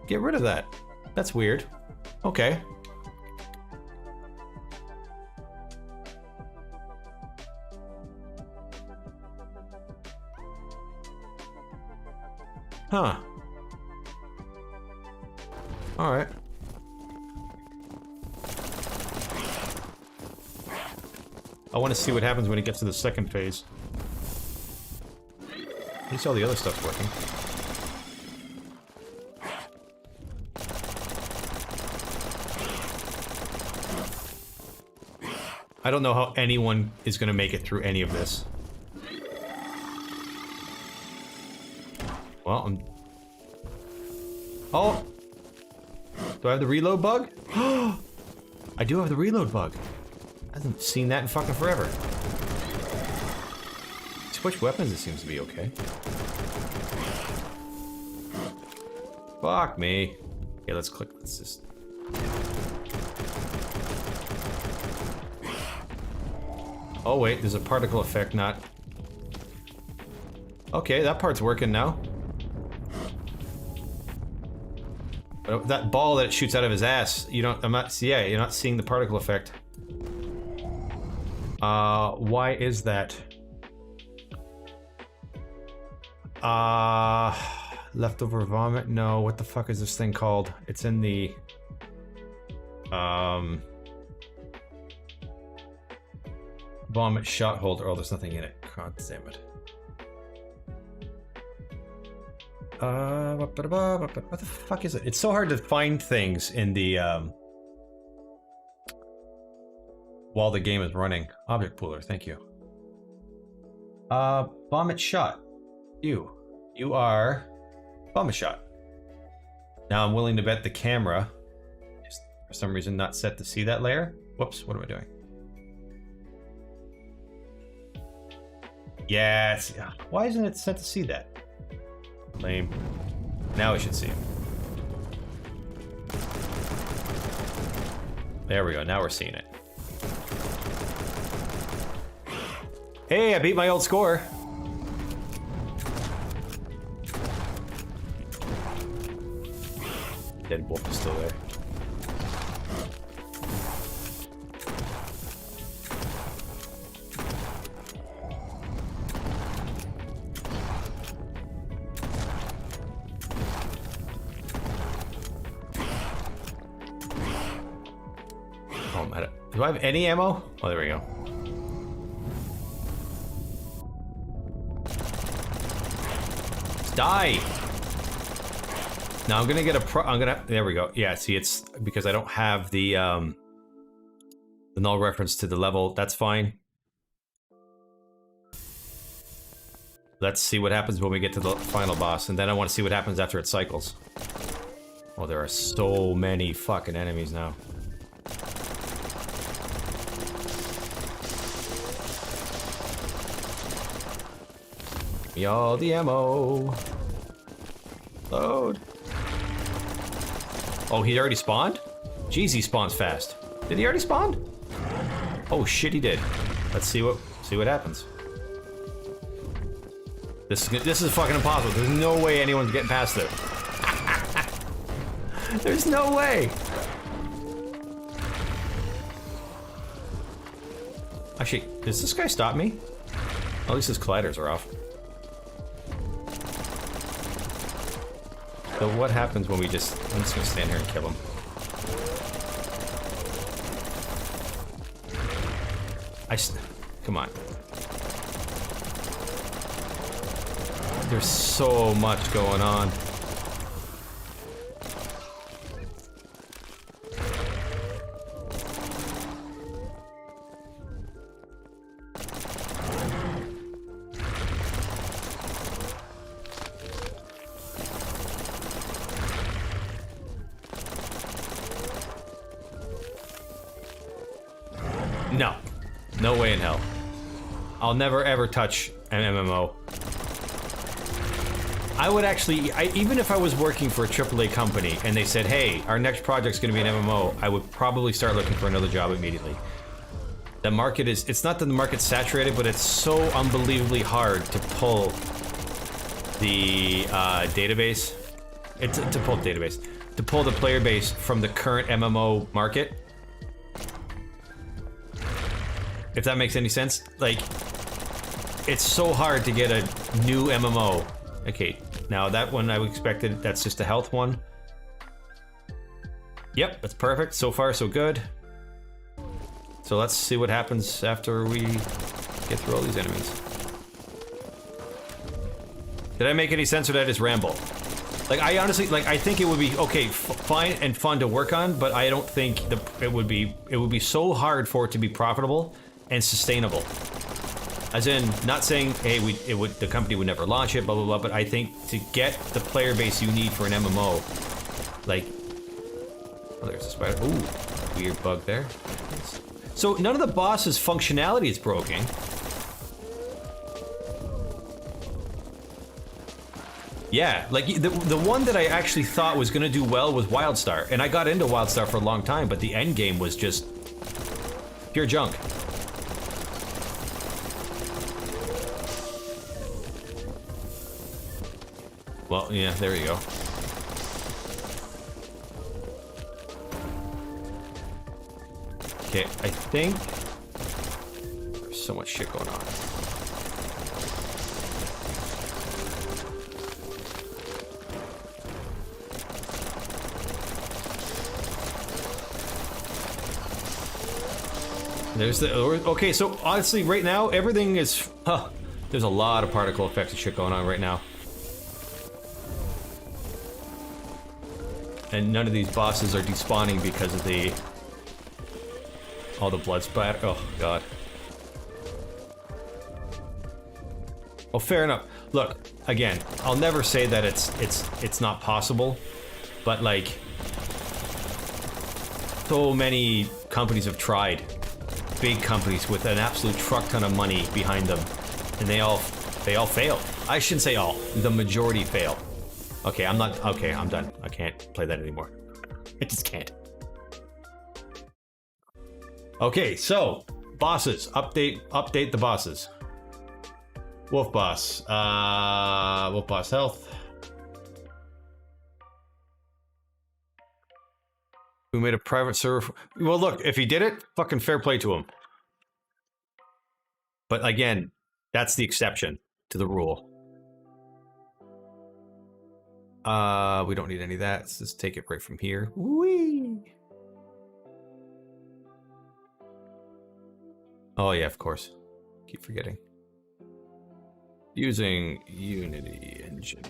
get rid of that? That's weird. Okay. Huh. Alright. I want to see what happens when it gets to the second phase. At least all the other stuff's working. I don't know how anyone is going to make it through any of this. Well, I'm... Oh! Do I have the reload bug? I do have the reload bug. I haven't seen that in fucking forever. Switch weapons, it seems to be okay. Fuck me. Okay, let's click. Let's just... Oh wait, there's a particle effect, not... Okay, that part's working now. But that ball that shoots out of his ass, you don't... Yeah, you're not seeing the particle effect. Why is that? Leftover vomit? No, what the fuck is this thing called? It's in the... Vomit shot holder. Oh, there's nothing in it. God damn it. What the fuck is it? It's so hard to find things in the while the game is running. Object pooler, thank you. Vomit shot. You are vomit shot. Now I'm willing to bet the camera is for some reason not set to see that layer. Whoops, what am I doing? Yes. Why isn't it set to see that? Lame. Now we should see him. There we go. Now we're seeing it. Hey, I beat my old score. Dead wolf is still there. Do I have any ammo? Oh, there we go. Let's die! Now I'm gonna get a there we go. Yeah, see, it's because I don't have the null reference to the level. That's fine. Let's see what happens when we get to the final boss, and then I want to see what happens after it cycles. Oh, there are so many fucking enemies now. Me all the ammo. Load. Oh, he already spawned? Jeez, he spawns fast. Did he already spawn? Oh shit, he did. Let's see what happens. This is fucking impossible. There's no way anyone's getting past it. There's no way. Actually, does this guy stop me? At least his colliders are off. So what happens when we I'm just gonna stand here and kill him. Come on. There's so much going on. No. No way in hell. I'll never ever touch an MMO. I would actually, even if I was working for a AAA company and they said, hey, our next project's gonna be an MMO, I would probably start looking for another job immediately. The market is, it's not that the market's saturated, but it's so unbelievably hard to pull the database. To pull the player base from the current MMO market. If that makes any sense. Like, it's so hard to get a new MMO. Okay, now that one I expected, that's just a health one. Yep, that's perfect. So far, so good. So let's see what happens after we get through all these enemies. Did I make any sense or did I just ramble? Like, I honestly, like, I think it would be, okay, fine and fun to work on, but I don't think it would be so hard for it to be profitable and sustainable. As in, not saying, hey, the company would never launch it, blah, blah, blah, but I think to get the player base you need for an MMO, like, oh, there's a spider. Ooh, weird bug there. So none of the boss's functionality is broken. Yeah, like, the one that I actually thought was gonna do well was Wildstar, and I got into Wildstar for a long time, but the end game was just pure junk. Well, yeah, there you go. Okay, I think there's so much shit going on. There's the... Okay, so honestly, right now, everything is... there's a lot of particle effects and shit going on right now. And none of these bosses are despawning because of the... all the blood splatter. Oh, God. Oh, fair enough. Look, again, I'll never say that it's not possible, but like... so many companies have tried. Big companies with an absolute truck ton of money behind them, and they all fail. I shouldn't say all. The majority fail. Okay, I'm not. Okay, I'm done. I can't play that anymore. I just can't. Okay, so bosses. Update the bosses. Wolf boss. Wolf boss health. Who made a private server? Well, look, if he did it, fucking fair play to him. But again, that's the exception to the rule. We don't need any of that. Let's just take it right from here. Whee! Oh yeah, of course. Keep forgetting. Using Unity Engine.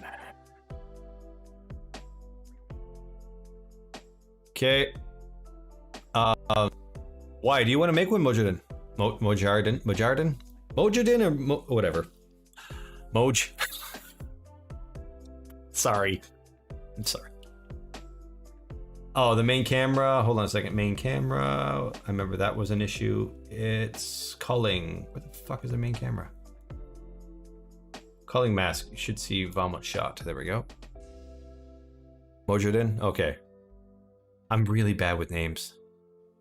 Okay. Why do you want to make one, Mojardin? Mojardin or whatever. Moj. Sorry. I'm sorry. Oh, the main camera. Hold on a second. Main camera. I remember that was an issue. It's culling. What the fuck is the main camera? Culling mask. You should see Vomit shot. There we go. Mojardin? Okay. I'm really bad with names.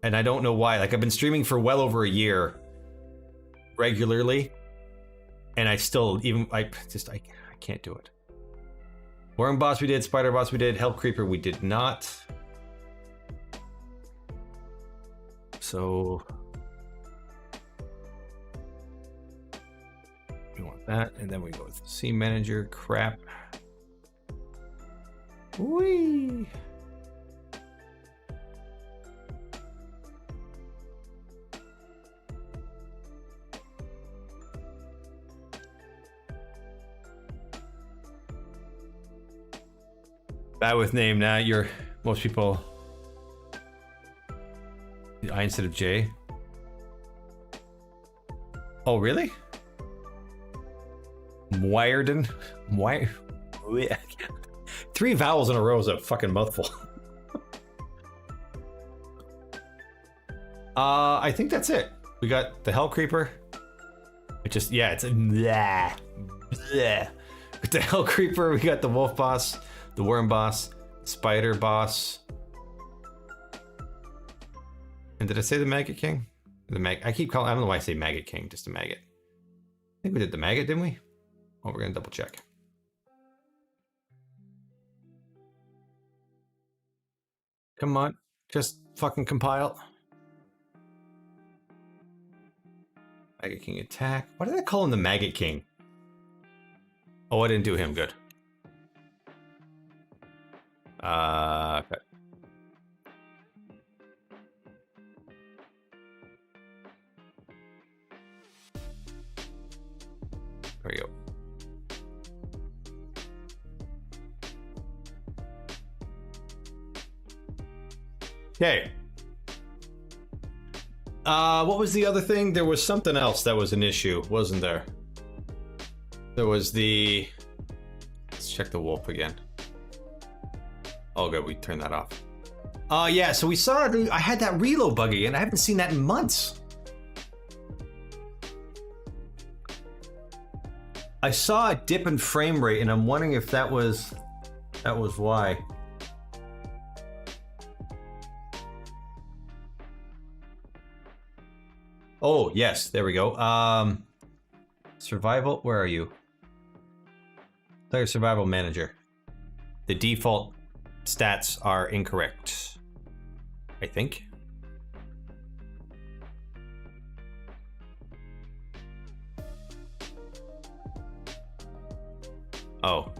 And I don't know why. Like, I've been streaming for well over a year. Regularly. And I still, I can't do it. Worm boss we did, spider boss we did, hell creeper we did not. So... we want that, and then we go with scene manager, crap. Whee! Bad with name now. You're most people. I instead of J. Oh really? Wyerden. Why? 3 vowels in a row is a fucking mouthful. I think that's it. We got the Hell Creeper. It just it's a blah, blah. With the Hell Creeper, we got the Wolf Boss. The Worm Boss, Spider Boss, and did I say the Maggot King? I keep calling. I don't know why I say Maggot King. Just a maggot. I think we did the maggot, didn't we? Oh, we're gonna double check. Come on, just fucking compile. Maggot King attack. Why did I call him the Maggot King? Oh, I didn't do him good. Okay. There we go. Okay. What was the other thing? There was something else that was an issue, wasn't there? There was the... Let's check the wolf again. Oh good, we turned that off. Yeah, so we saw it. I had that reload bug again. I haven't seen that in months. I saw a dip in frame rate, and I'm wondering if that was why. Oh yes, there we go. Survival. Where are you? Player survival manager. The default stats are incorrect, I think. Oh.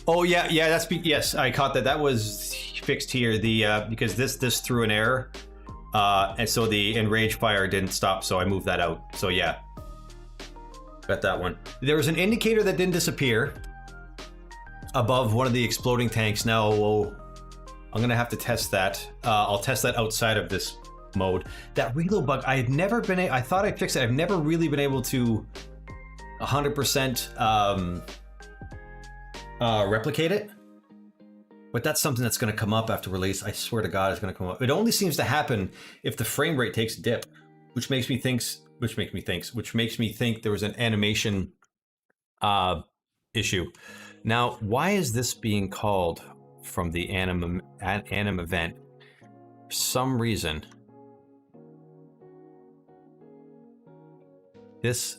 Oh yeah, yeah. Yes, I caught that. That was fixed here. The because this threw an error, and so the enraged fire didn't stop. So I moved that out. So yeah, got that one. There was an indicator that didn't disappear above one of the exploding tanks. Now I'm gonna have to test that. I'll test that outside of this mode. That reload bug, I had never been. I thought I fixed it. I've never really been able to 100%. Replicate it, but that's something that's going to come up after release. I swear to God, it's going to come up. It only seems to happen if the frame rate takes a dip, which makes me think there was an animation issue. Now, why is this being called from the anim event? For some reason, this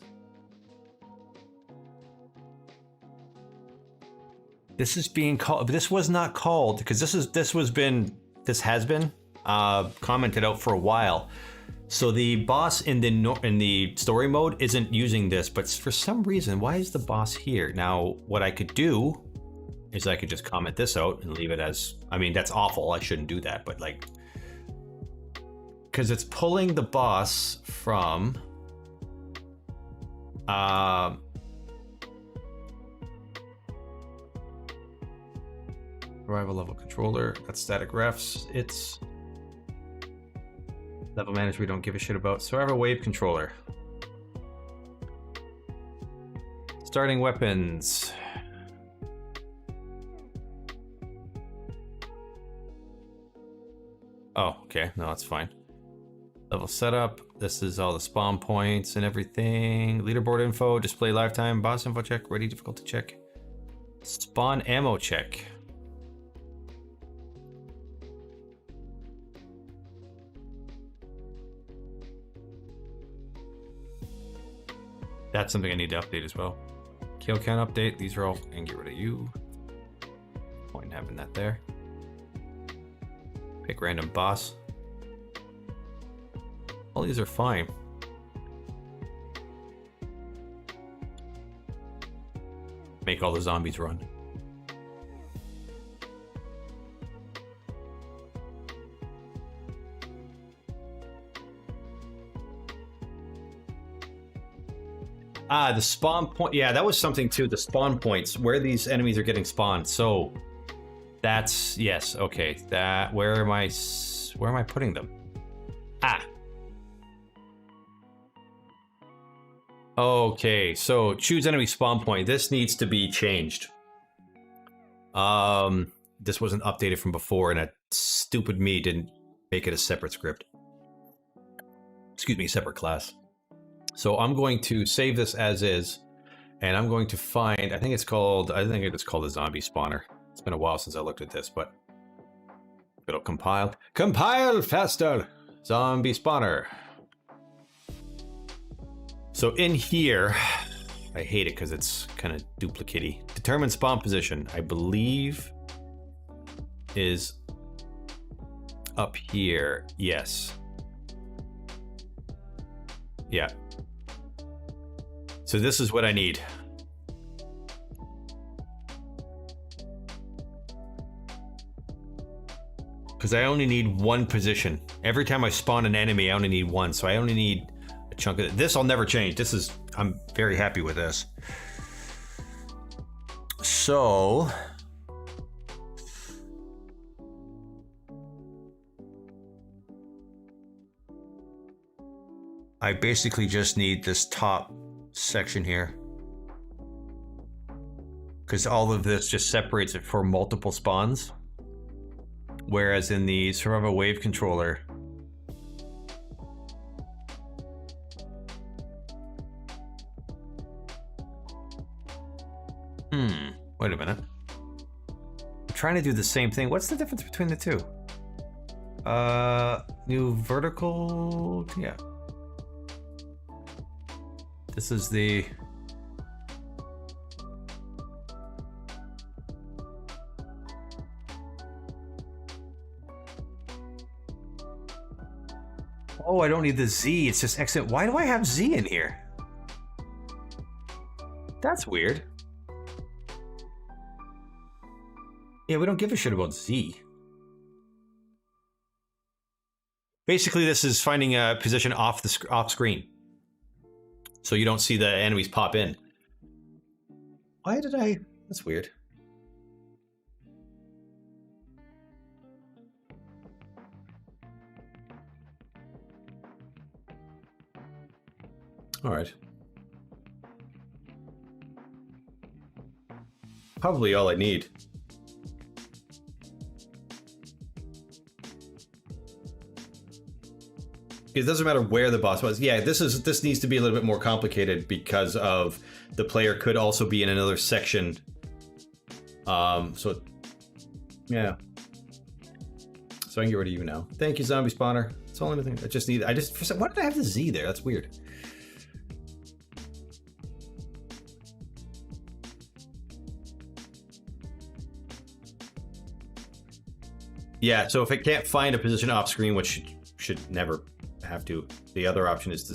is being called. This was not called because this has been commented out for a while. So the boss in the story mode isn't using this, but for some reason, why is the boss here? Now, what I could do is I could just comment this out and leave it as. I mean, that's awful. I shouldn't do that, but like, because it's pulling the boss from. Arrival level controller, that's static refs. It's level manager we don't give a shit about. Survival wave controller. Starting weapons. Oh, okay, no, that's fine. Level setup. This is all the spawn points and everything. Leaderboard info, display lifetime, boss info check, ready difficulty check. Spawn ammo check. That's something I need to update as well. Kill count update. These are all, and get rid of you. Point in having that there. Pick random boss. All these are fine. Make all the zombies run. The spawn point. Yeah, that was something too. The spawn points, where these enemies are getting spawned. So that's, yes, okay. That, where am I putting them? Okay, so choose enemy spawn point. This needs to be changed. This wasn't updated from before, and that stupid me didn't make it a separate script. Excuse me, separate class. So I'm going to save this as is, and I'm going to find, I think it's called a zombie spawner. It's been a while since I looked at this, but it'll compile. Compile faster! Zombie spawner. So in here, I hate it because it's kind of duplicate-y. Determine spawn position, I believe, is up here. Yes. Yeah. So this is what I need. Because I only need one position. Every time I spawn an enemy, I only need one. So I only need a chunk of it. This I'll never change. This is, I'm very happy with this. So I basically just need this top section here, because all of this just separates it for multiple spawns, whereas in the survival wave controller, wait a minute, I'm trying to do the same thing. What's the difference between the two? New vertical, yeah. This is the... Oh, I don't need the Z. It's just exit. Why do I have Z in here? That's weird. Yeah, we don't give a shit about Z. Basically, this is finding a position off screen, so you don't see the enemies pop in. Why did I? That's weird. All right. Probably all I need. It doesn't matter where the boss was. Yeah, this needs to be a little bit more complicated because of the player could also be in another section. So yeah. So I can get rid of you now. Thank you, zombie spawner. That's all anything. I just why did I have the Z there? That's weird. Yeah, so if it can't find a position off screen, which should never have to, the other option is to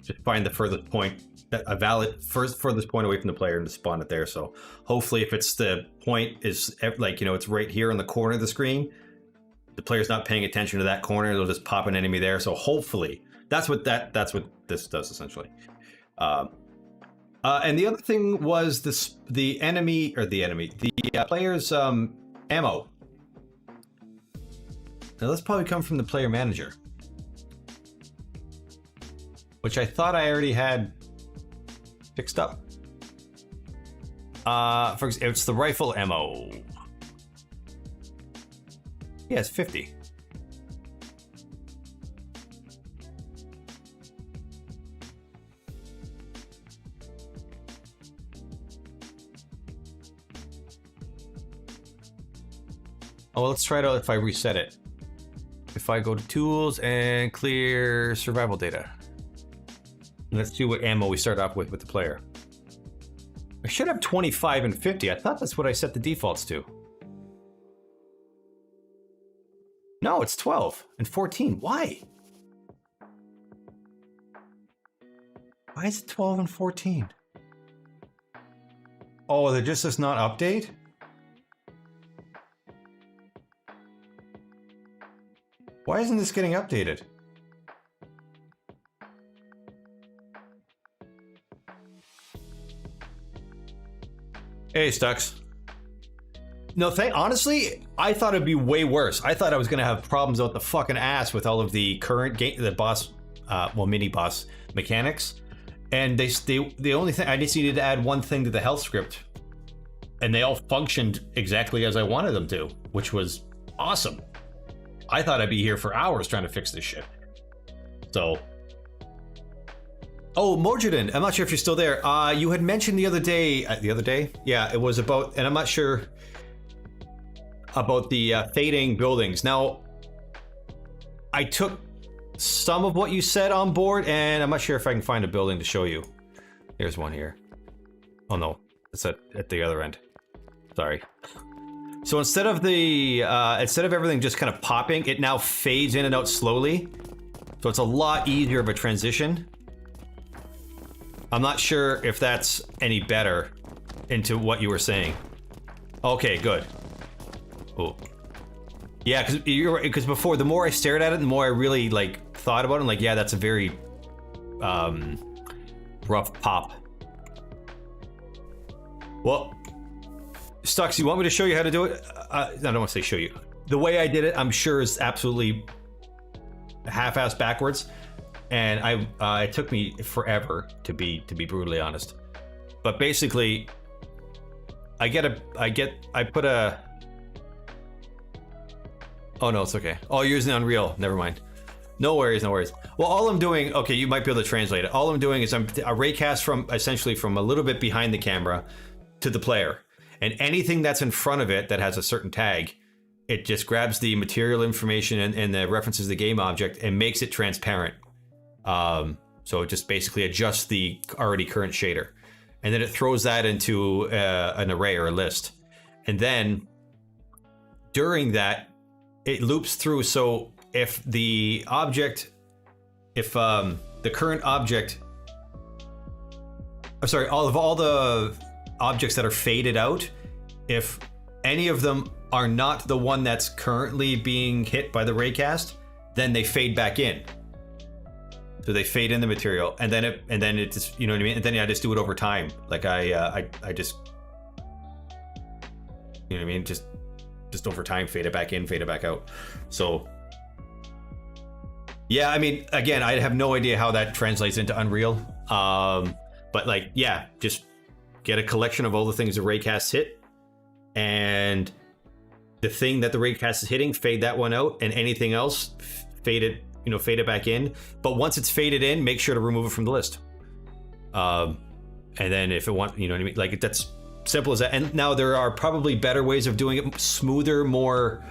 just find the furthest point, a valid furthest point away from the player, and to spawn it there. So hopefully, if it's the point is like, you know, it's right here in the corner of the screen, the player's not paying attention to that corner, it'll just pop an enemy there. So hopefully, that's what this does essentially. And the other thing was the player's ammo. Now this probably come from the player manager, which I thought I already had fixed up. For example, it's the rifle ammo. Yeah, it's 50. Oh, well, let's try it out if I reset it. If I go to tools and clear survival data. Let's see what ammo we start off with the player. I should have 25 and 50. I thought that's what I set the defaults to. No, it's 12 and 14. Why? Why is it 12 and 14? Oh, there just does not update? Why isn't this getting updated? Hey, Stux. No, honestly, I thought it'd be way worse. I thought I was gonna have problems out the fucking ass with all of the current the boss, mini boss mechanics. And the only thing, I just needed to add one thing to the health script, and they all functioned exactly as I wanted them to, which was awesome. I thought I'd be here for hours trying to fix this shit. So. Oh, Mojadin, I'm not sure if you're still there. You had mentioned the other day, Yeah, it was about, and I'm not sure about the fading buildings. Now, I took some of what you said on board, and I'm not sure if I can find a building to show you. There's one here. Oh no, it's at the other end. Sorry. So instead of everything just kind of popping, it now fades in and out slowly. So it's a lot easier of a transition. I'm not sure if that's any better into what you were saying. Okay, good. Cool. Yeah, because before, the more I stared at it, the more I really like thought about it. I'm like, yeah, that's a very rough pop. Well, Stux, you want me to show you how to do it? I don't want to say show you. The way I did it, I'm sure is absolutely half-assed backwards, and it took me forever to be brutally honest. But basically, I put a. Oh no, it's okay. Oh, you're using Unreal. Never mind. No worries, no worries. Well, all I'm doing, okay, you might be able to translate it. All I'm doing is I'm a raycast essentially from a little bit behind the camera to the player. And anything that's in front of it that has a certain tag, it just grabs the material information and the references to the game object and makes it transparent. So it just basically adjusts the already current shader. And then it throws that into an array or a list. And then during that, it loops through. So if the object, the current object, all the objects that are faded out, if any of them are not the one that's currently being hit by the raycast, then they fade back in. So they fade in the material, and then it just, you know what I mean? And then I just do it over time. Like I just, you know what I mean? Just over time, fade it back in, fade it back out. So yeah, I mean, again, I have no idea how that translates into Unreal. But like, yeah, just get a collection of all the things the raycast hit, and the thing that the raycast is hitting, fade that one out, and anything else, fade it back in. But once it's faded in, make sure to remove it from the list. And then if it wants, you know what I mean? Like, that's simple as that. And now there are probably better ways of doing it, smoother, more,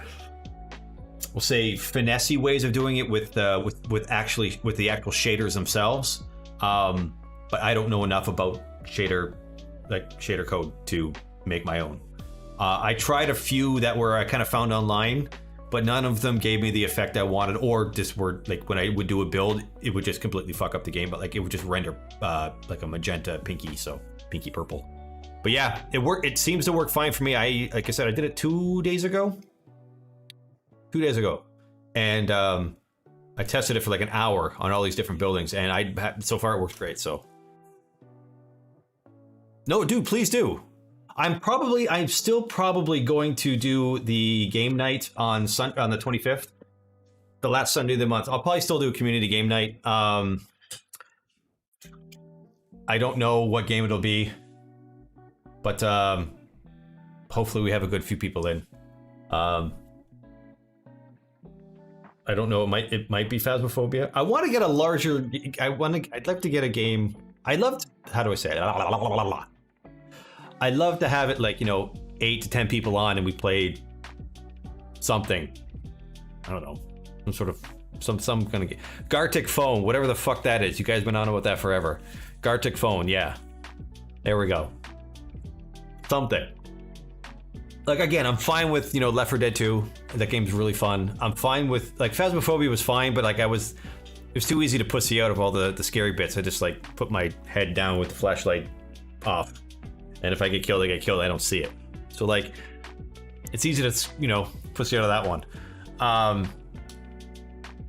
we'll say, finessey ways of doing it with the actual shaders themselves. But I don't know enough about shader code to make my own. I tried a few that I kind of found online, but none of them gave me the effect I wanted, or just were like, when I would do a build, it would just completely fuck up the game. But like, it would just render like a magenta pinky, so pinky purple. But yeah, it seems to work fine for me. Like I said, I did it 2 days ago. 2 days ago, and I tested it for like an hour on all these different buildings, and so far it works great. So no, dude, please do. I'm still probably going to do the game night on the 25th, the last Sunday of the month. I'll probably still do a community game night. I don't know what game it'll be, but hopefully we have a good few people in. I don't know. It might be Phasmophobia. I want to get a larger. I'd like to get a game. How do I say it? I'd love to have it like, 8 to 10 people on, and we played something. I don't know, some sort of some kind of game. Gartic Phone, whatever the fuck that is. You guys been on about that forever. Gartic Phone, yeah. There we go. Something. Like, again, I'm fine with, Left 4 Dead 2. That game's really fun. I'm fine with, like, Phasmophobia was fine, but like it was too easy to pussy out of all the scary bits. I just like put my head down with the flashlight off. And if I get killed, I get killed. I don't see it. So like, it's easy to, pussy out of that one.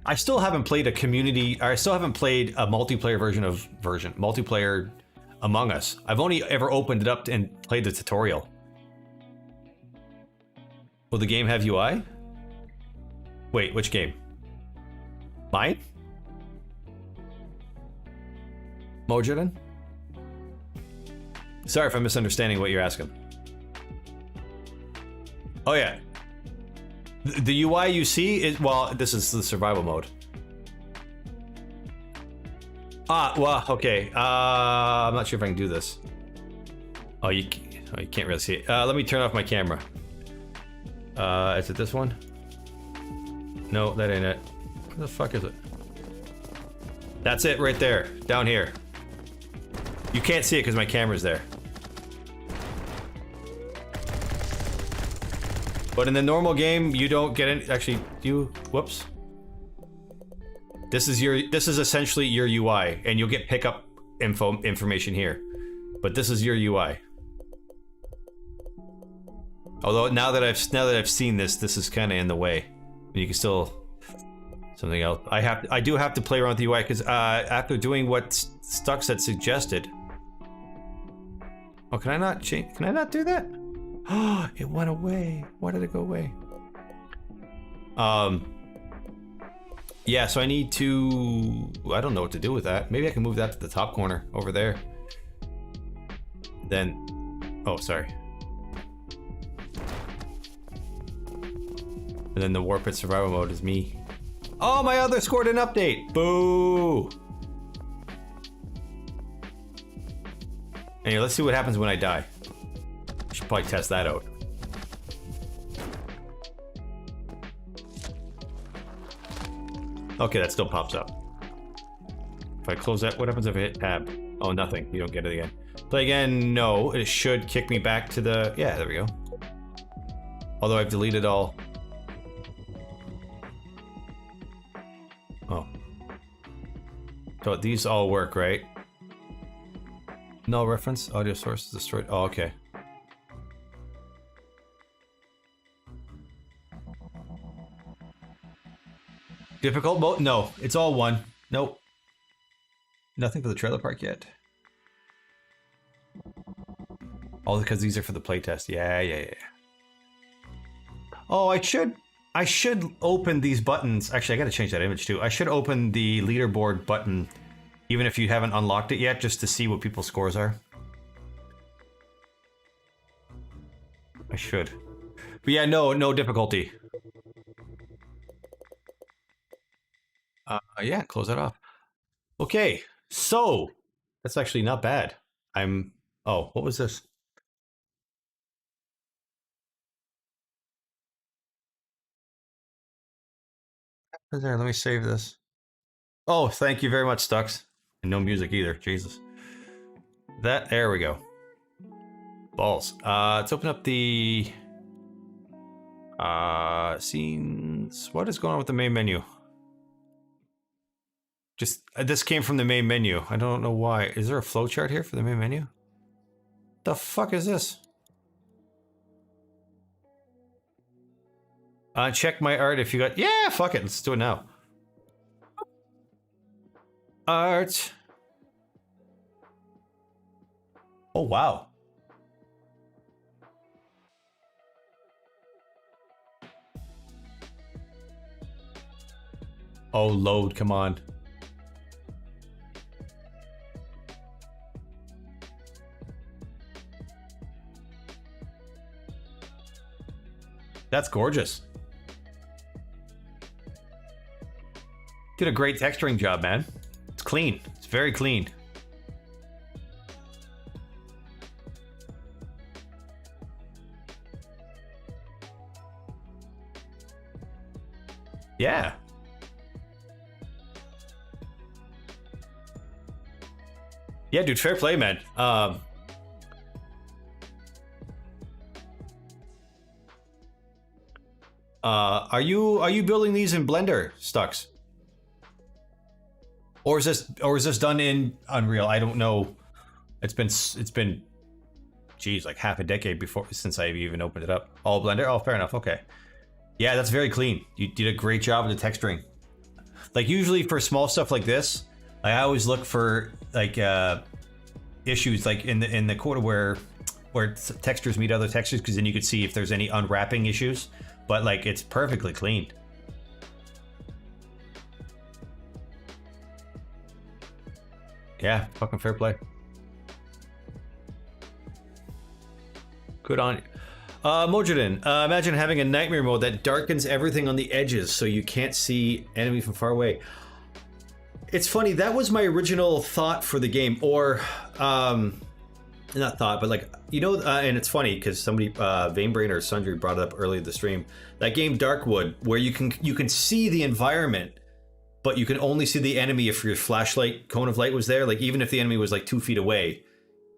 I still haven't played a multiplayer multiplayer Among Us. I've only ever opened it up and played the tutorial. Will the game have UI? Wait, which game? Mine? Mojuden? Sorry if I'm misunderstanding what you're asking. Oh yeah. The UI you see is, well, this is the survival mode. Well, okay. I'm not sure if I can do this. Oh, you can't really see it. Let me turn off my camera. Is it this one? No, that ain't it. Where the fuck is it? That's it right there, down here. You can't see it because my camera's there. But in the normal game, you don't get any. Actually, whoops. This is essentially your UI, and you'll get pickup information here. But this is your UI. Although now that I've seen this is kind of in the way. You can still something else. I do have to play around with the UI because after doing what Stux had suggested. Oh, can I not change? Can I not do that? Oh, it went away. Why did it go away? Yeah, so I need to. I don't know what to do with that. Maybe I can move that to the top corner over there. Then, oh, sorry. And then the Warped survival mode is me. Oh, my other scored an update. Boo. Anyway, let's see what happens when I die. I should probably test that out. Okay, that still pops up. If I close that, what happens if I hit tab? Oh, nothing. You don't get it again. Play again? No. It should kick me back to the... Yeah, there we go. Although I've deleted all... Oh. So these all work, right? No reference. Audio source destroyed. Oh, okay. Difficult mode? No, it's all one. Nope. Nothing for the trailer park yet. All because these are for the playtest. Yeah. Oh, I should open these buttons. Actually, I gotta change that image too. I should open the leaderboard button, even if you haven't unlocked it yet, just to see what people's scores are. I should. But yeah, no difficulty. Yeah, close that off. Okay, so that's actually not bad. Oh, what was this? There, let me save this. Oh, thank you very much, Stux. And no music either, Jesus. There we go. Balls. Let's open up the scenes. What is going on with the main menu? Just this came from the main menu. I don't know why. Is there a flowchart here for the main menu? The fuck is this? Check my art if you got. Yeah, fuck it. Let's do it now. Art. Oh wow. Oh, load, come on. That's gorgeous. Did a great texturing job, man. It's clean. It's very clean. Yeah. Yeah, dude, fair play, man. Are you building these in Blender, Stux? Or is this done in Unreal? I don't know. It's been geez, like half a decade since I've even opened it up. All Blender? Oh, fair enough. Okay. Yeah, that's very clean. You did a great job with the texturing. Like usually for small stuff like this, I always look for like issues like in the quarter where textures meet other textures, because then you could see if there's any unwrapping issues. But like it's perfectly clean. Yeah, fucking fair play. Good on you. Mojadin, imagine having a nightmare mode that darkens everything on the edges so you can't see enemy from far away. It's funny, that was my original thought for the game, or not thought, but like, you know, and it's funny because somebody, Vainbrain or Sundry brought it up earlier in the stream, that game Darkwood, where you can see the environment, but you can only see the enemy if your flashlight cone of light was there. Like even if the enemy was like 2 feet away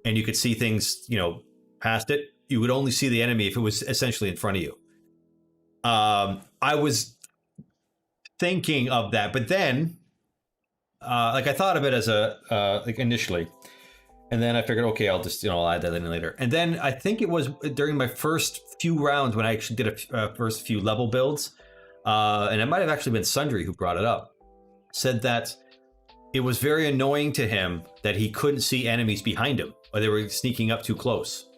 and you could see things, you know, past it, you would only see the enemy if it was essentially in front of you. I was thinking of that, but then like I thought of it as a like initially, and then I figured, okay, I'll just, you know, I'll add that in later. And then I think it was during my first few rounds when I actually did a first few level builds, and it might have actually been Sundry who brought it up, said that it was very annoying to him that he couldn't see enemies behind him, or they were sneaking up too close.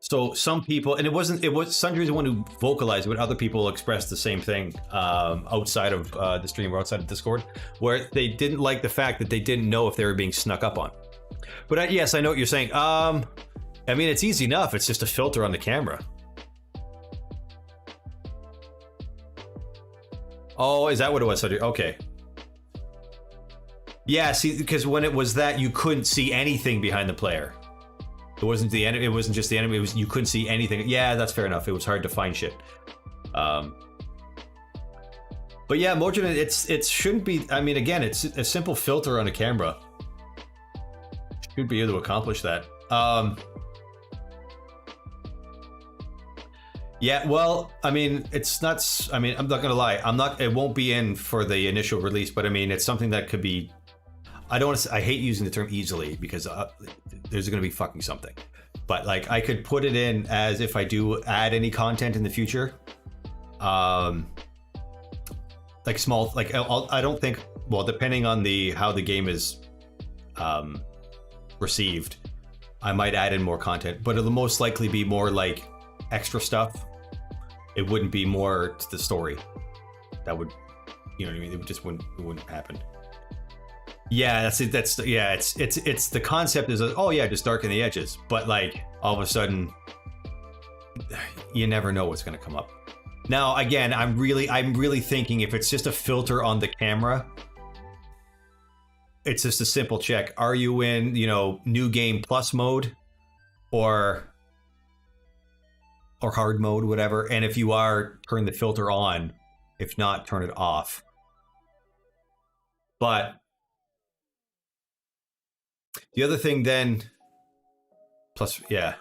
So some people, and it was Sundry the one who vocalized it, but other people expressed the same thing outside of the stream or outside of Discord, where they didn't like the fact that they didn't know if they were being snuck up on. But yes, I know what you're saying. I mean, it's easy enough. It's just a filter on the camera. Oh, is that what it was? Okay. Yeah, see, because when it was that, you couldn't see anything behind the player. It wasn't the enemy. It wasn't just the enemy. It was, you couldn't see anything. Yeah, that's fair enough. It was hard to find shit. But yeah, Mojin, it shouldn't be. I mean, again, it's a simple filter on a camera. Should be able to accomplish that. Yeah, well, I mean, it's not. I mean, I'm not gonna lie. It won't be in for the initial release, but I mean, it's something that could be. I don't want to. I hate using the term easily because there's going to be fucking something. But like, I could put it in as if I do add any content in the future. like small, like I don't think, well, depending on how the game is received, I might add in more content, but it'll most likely be more like extra stuff. It wouldn't be more to the story. That would, you know what I mean? It wouldn't happen. Yeah, that's it. It's the concept is, oh yeah, just darken the edges, but like all of a sudden, you never know what's going to come up. Now, again, I'm really thinking if it's just a filter on the camera, it's just a simple check. Are you in, new game plus mode or hard mode, whatever? And if you are, turn the filter on. If not, turn it off. But the other thing then, plus, yeah.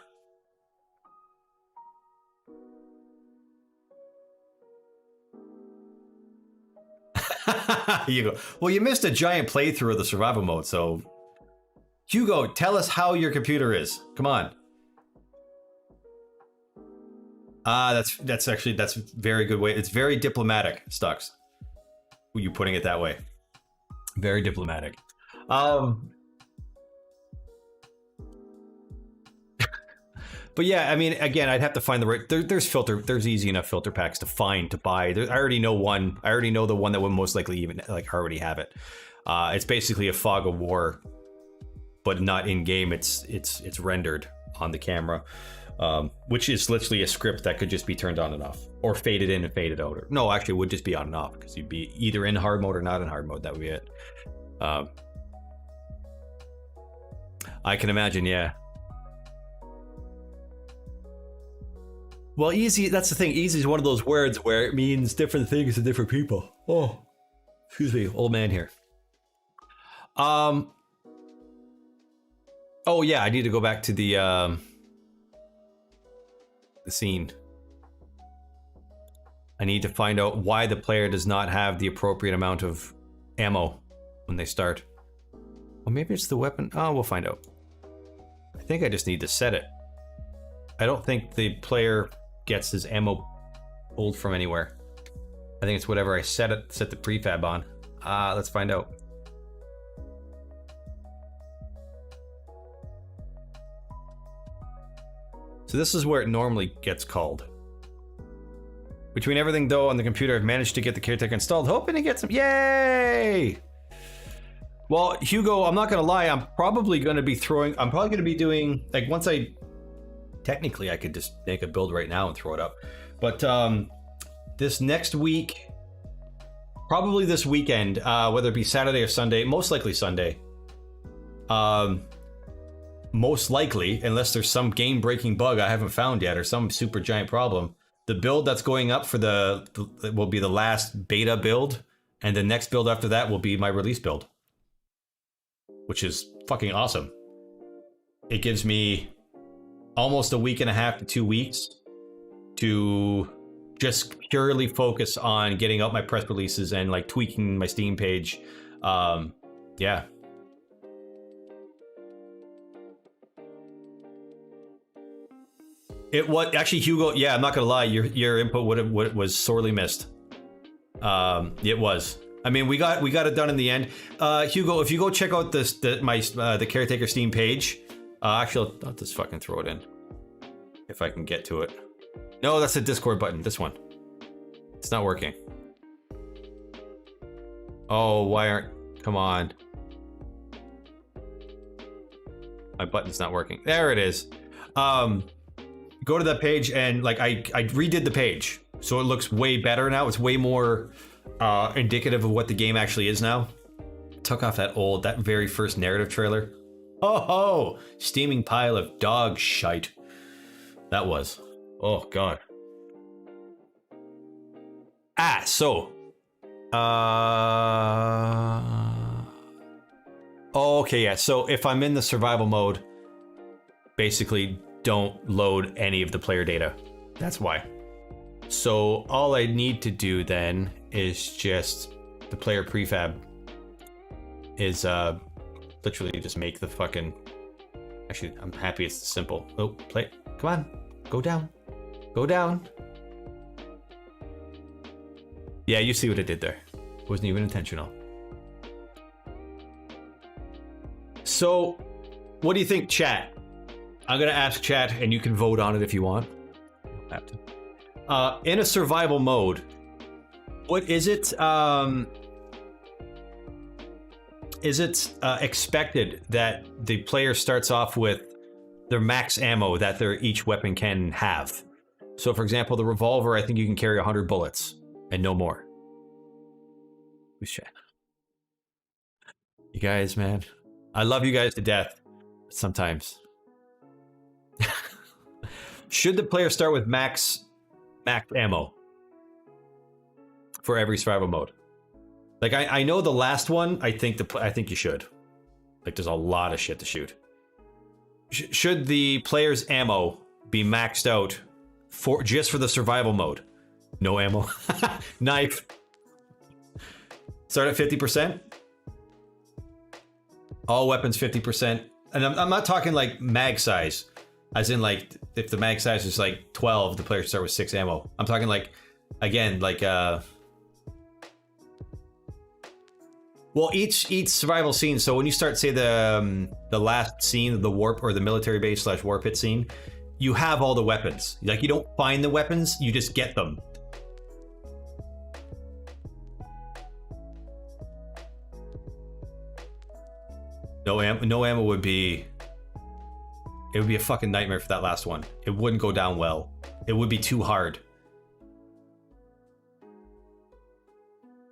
You go, well, you missed a giant playthrough of the survival mode, so Hugo, tell us how your computer is. Come on. That's very good way. It's very diplomatic, Stux. You putting it that way. Very diplomatic. But yeah, I mean, again, I'd have to find the right. There's easy enough filter packs to find, to buy. I already know one. I already know the one that would most likely even already have it. It's basically a fog of war, but not in game. It's rendered on the camera, which is literally a script that could just be turned on and off, or faded in and faded out. Or no, actually, it would just be on and off because you'd be either in hard mode or not in hard mode. That would be it. I can imagine, yeah. Well, easy, that's the thing. Easy is one of those words where it means different things to different people. Oh, excuse me, old man here. Oh yeah, I need to go back to the scene. I need to find out why the player does not have the appropriate amount of ammo when they start. Well, maybe it's the weapon. Oh, we'll find out. I think I just need to set it. I don't think the player gets his ammo pulled from anywhere. I think it's whatever I set the prefab on. Let's find out. So this is where it normally gets called. Between everything though on the computer, I've managed to get the caretaker installed, hoping to get some. Yay! Well, Hugo, I'm not gonna lie, I'm probably gonna be doing, like, once technically I could just make a build right now and throw it up. But this next week, probably this weekend, whether it be Saturday or Sunday, most likely Sunday. Most likely, unless there's some game-breaking bug I haven't found yet or some super giant problem, the build that's going up for will be the last beta build, and the next build after that will be my release build, which is fucking awesome. It gives me almost a week and a half to 2 weeks to just purely focus on getting out my press releases and like tweaking my Steam page. Yeah. It was actually, Hugo. Yeah, I'm not gonna lie. Your input was sorely missed. It was. I mean, we got it done in the end. Hugo, if you go check out the Caretaker Steam page. Actually, I'll just fucking throw it in if I can get to it. No, that's the Discord button. This one. It's not working. Oh, why aren't? Come on. My button's not working. There it is. Go to that page and like I redid the page, so it looks way better now. It's way more indicative of what the game actually is now. Took off that very first narrative trailer. Oh, steaming pile of dog shite. That was. Oh god. So. Okay, yeah. So if I'm in the survival mode, basically don't load any of the player data. That's why. So all I need to do then is just the player prefab is literally just make the fucking. Actually, I'm happy it's simple. Oh, play. Come on, go down, go down. Yeah, you see what it did there. Wasn't even intentional. So, what do you think, chat? I'm gonna ask chat, and you can vote on it if you want. You don't have to. In a survival mode, what is it? Is it expected that the player starts off with their max ammo that each weapon can have? So, for example, the revolver, I think you can carry 100 bullets and no more. Who's chat? You guys, man. I love you guys to death. Sometimes. Should the player start with max ammo for every survival mode? Like I know the last one. I think you should. Like there's a lot of shit to shoot. Should the player's ammo be maxed out just for the survival mode? No ammo. Knife. Start at 50%. All weapons 50%. And I'm not talking like mag size. As in like, if the mag size is like 12, the player should start with 6 ammo. I'm talking like, again, like, well, each survival scene. So when you start, say, the last scene of the warp or the military base / war pit scene, you have all the weapons. Like, you don't find the weapons, you just get them. No ammo would be... It would be a fucking nightmare for that last one. It wouldn't go down well. It would be too hard.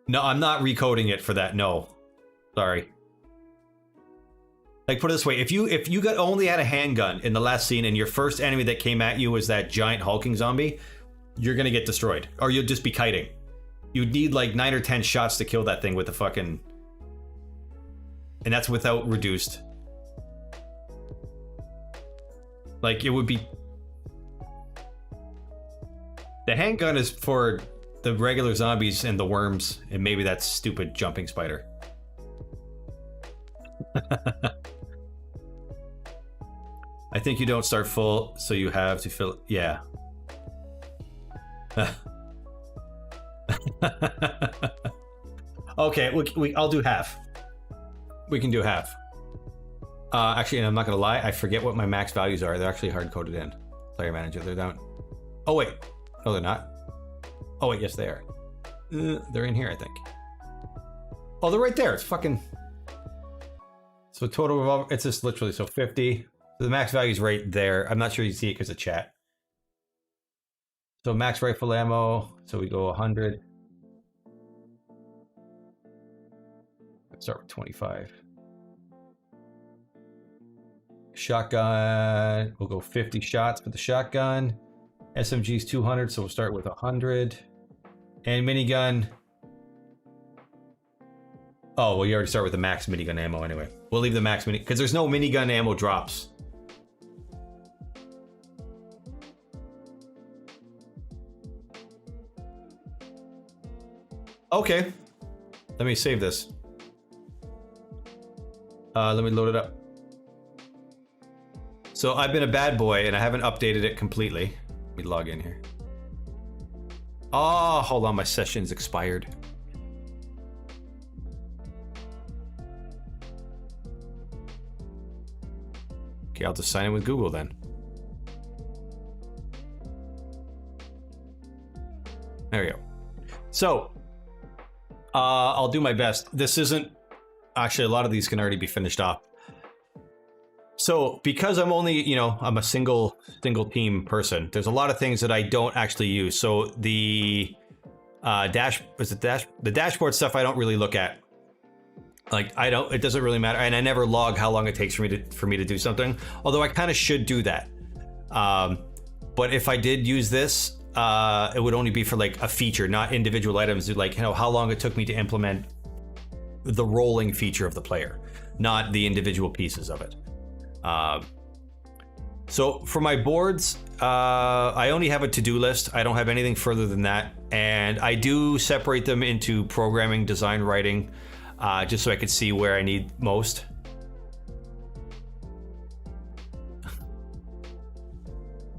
No, I'm not recoding it for that. No. Sorry. Like, put it this way. If you only had a handgun in the last scene and your first enemy that came at you was that giant hulking zombie, you're gonna get destroyed. Or you'll just be kiting. You'd need like 9 or 10 shots to kill that thing with the fucking... And that's without reduced. Like, it would be... The handgun is for the regular zombies and the worms, and maybe that stupid jumping spider. I think you don't start full, so you have to fill... Yeah. Okay, I'll do half. We can do half. Actually, I'm not gonna lie, I forget what my max values are. They're actually hard-coded in. Player manager, they're down. Oh wait, no they're not. Oh wait, yes they are. They're in here, I think. Oh, they're right there, it's fucking... So total revolver, it's just literally, so 50. So the max value is right there. I'm not sure you see it because of chat. So max rifle ammo, so we go 100. Let's start with 25. Shotgun, we'll go 50 shots for the shotgun. SMG's 200, so we'll start with 100. And minigun. Oh, well, you already start with the max minigun ammo anyway. We'll leave the max mini, because there's no minigun ammo drops. Okay. Let me save this. Let me load it up. So I've been a bad boy and I haven't updated it completely. Let me log in here. Oh, hold on, my session's expired. Okay, I'll just sign in with Google then. There we go. So, I'll do my best. This isn't... Actually, a lot of these can already be finished off. So, because I'm only, you know, I'm a single team person, there's a lot of things that I don't actually use. So, the the dashboard stuff I don't really look at. Like, it doesn't really matter. And I never log how long it takes for me to do something. Although I kind of should do that. But if I did use this, it would only be for like a feature, not individual items. Like, you know, how long it took me to implement the rolling feature of the player, not the individual pieces of it. So for my boards, I only have a to-do list. I don't have anything further than that. And I do separate them into programming, design, writing, just so I could see where I need most.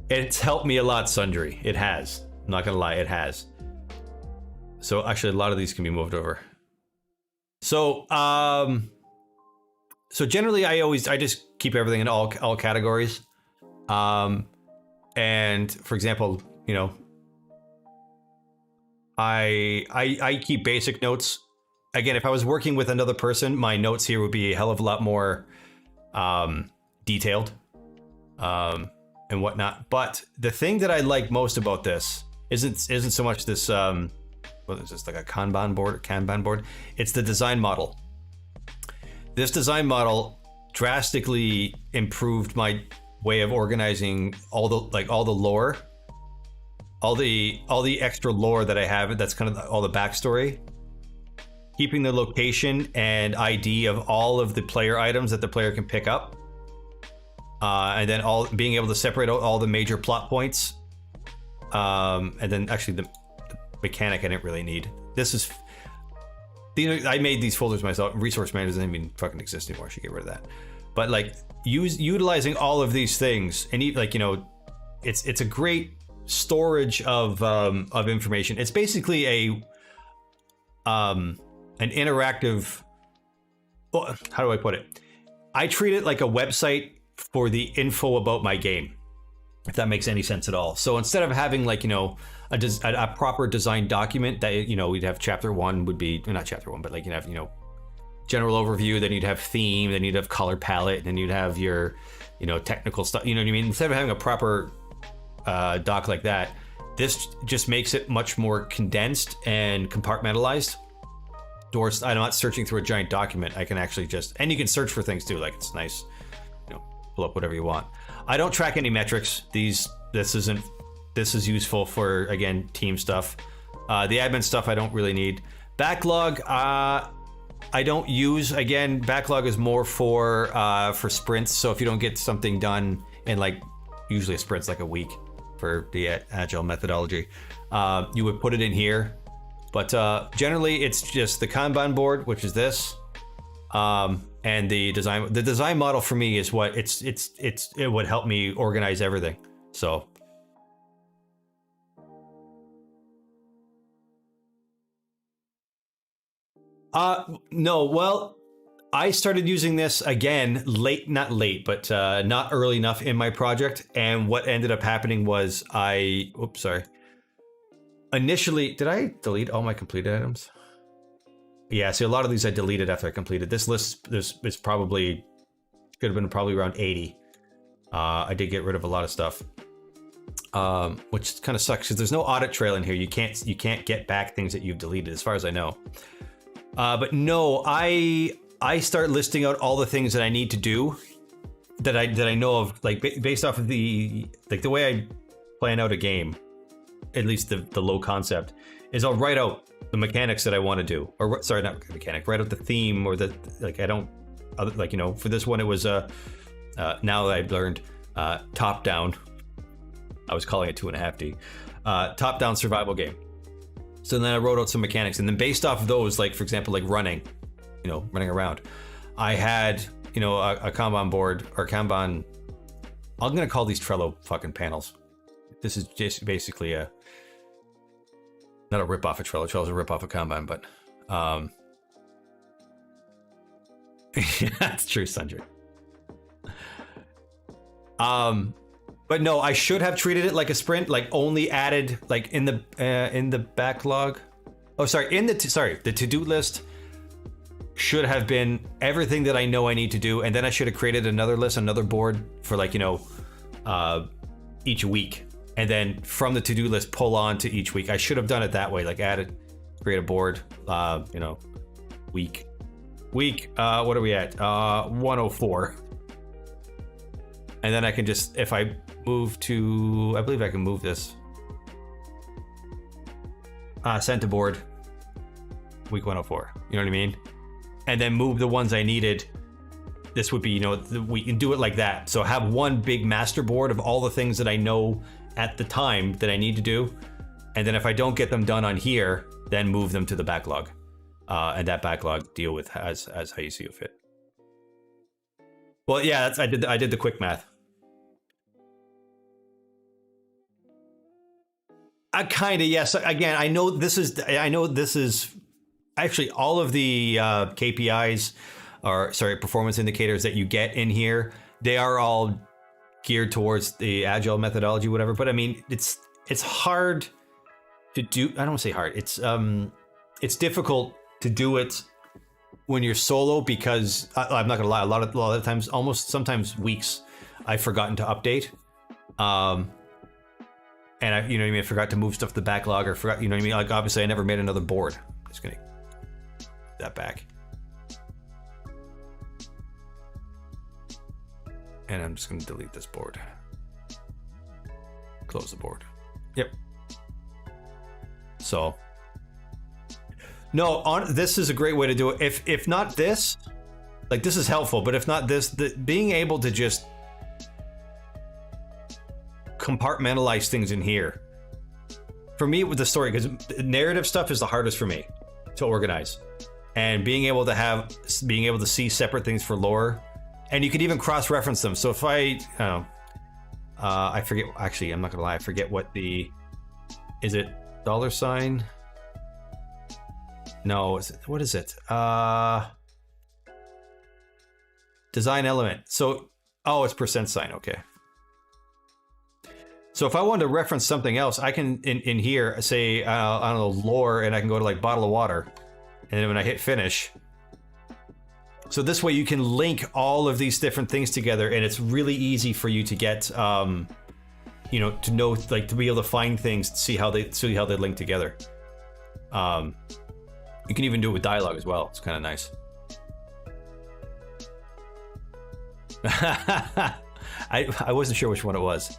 It's helped me a lot, Sundry. It has. I'm not gonna lie, it has. So actually, a lot of these can be moved over. So so generally, I just keep everything in all categories. And for example, you know, I keep basic notes. Again, if I was working with another person, my notes here would be a hell of a lot more detailed and whatnot. But the thing that I like most about this isn't so much this what is this, like a Kanban board? It's the design model. This design model drastically improved my way of organizing all the lore, all the extra lore that I have. That's kind of all the backstory. Keeping the location and ID of all of the player items that the player can pick up, and then being able to separate out all the major plot points, and then actually the mechanic I didn't really need. This is, I made these folders myself. Resource manager doesn't even fucking exist anymore. I should get rid of that. But like utilizing all of these things, and like, you know, it's a great storage of information. It's basically an interactive, well, how do I put it? I treat it like a website for the info about my game, if that makes any sense at all. So instead of having, like, you know, a proper design document that, you know, we'd have chapter 1 would be, not chapter 1, but like, you'd have, you know, general overview, then you'd have theme, then you'd have color palette, and then you'd have your, you know, technical stuff, you know what I mean? Instead of having a proper doc like that, this just makes it much more condensed and compartmentalized. I'm not searching through a giant document. I can actually just, and you can search for things too. Like, it's nice, you know, pull up whatever you want. I don't track any metrics. This is useful for, again, team stuff. The admin stuff I don't really need. Backlog, I don't use. Again, backlog is more for sprints. So if you don't get something done in, like, usually a sprint's like a week for the agile methodology, you would put it in here. But generally, it's just the Kanban board, which is this, and the design. The design model for me is what it would help me organize everything. So. No, well, I started using this again not late, but not early enough in my project. And what ended up happening was oops, sorry. Initially, did I delete all my completed items? Yeah, see, a lot of these I deleted after I completed. This list is probably, could have been probably around 80. I did get rid of a lot of stuff, which kind of sucks because there's no audit trail in here. You can't get back things that you've deleted, as far as I know. But no, I start listing out all the things that I need to do that I know of, like based off of the way I plan out a game. At least the low concept is I'll write out the mechanics that I want to do, or sorry, not mechanic, write out the theme, or the, like, I don't, like, you know, for this one it was now that I've learned top down. I was calling it 2.5D, top down survival game. So then I wrote out some mechanics, and then based off of those, like, for example, like running around, I had, you know, a Kanban board, or Kanban, I'm gonna call these Trello fucking panels. This is just basically not a rip-off of Trello. Trello's a rip-off of Kanban, but that's true, Sundry. But no, I should have treated it like a sprint, like only added, like in the backlog. Oh, sorry, the to-do list should have been everything that I know I need to do, and then I should have created another list, another board for, like, you know, each week. And then from the to-do list, pull on to each week. I should have done it that way, like create a board, you know, week. What are we at? 104. And then I can just, if I move to, I believe I can move this. Sent to board, week 104. You know what I mean? And then move the ones I needed. This would be, you know, we can do it like that. So have one big master board of all the things that I know at the time that I need to do, and then if I don't get them done on here, then move them to the backlog, and that backlog deal with as how you see it fit. Well, yeah, I did the quick math. Kind of, yes. Again, I know this is actually all of the KPIs, or sorry, performance indicators that you get in here. They are all geared towards the agile methodology, whatever. But I mean, it's hard to do. I don't want to say hard. It's difficult to do it when you're solo, because I'm not gonna lie, a lot of times, almost sometimes weeks, I've forgotten to update. And I, you know what I mean, I forgot to move stuff to the backlog, or forgot, you know what I mean? Like, obviously I never made another board. Just gonna put that back. And I'm just gonna delete this board. Close the board. Yep. So, no, this is a great way to do it. If not this, like, this is helpful, but if not this, being able to just compartmentalize things in here, for me with the story, because narrative stuff is the hardest for me to organize, and being able to see separate things for lore, and you could even cross-reference them. So if I forget, actually, I'm not gonna lie, I forget what is it $? No, what is it? Design element. So, oh, it's %. Okay. So if I wanted to reference something else, I can in here say, I don't know, lore, and I can go to like bottle of water, and then when I hit finish. So this way you can link all of these different things together, and it's really easy for you to get, you know, to know, like, to be able to find things, to see how they link together. You can even do it with dialogue as well. It's kind of nice. I wasn't sure which one it was.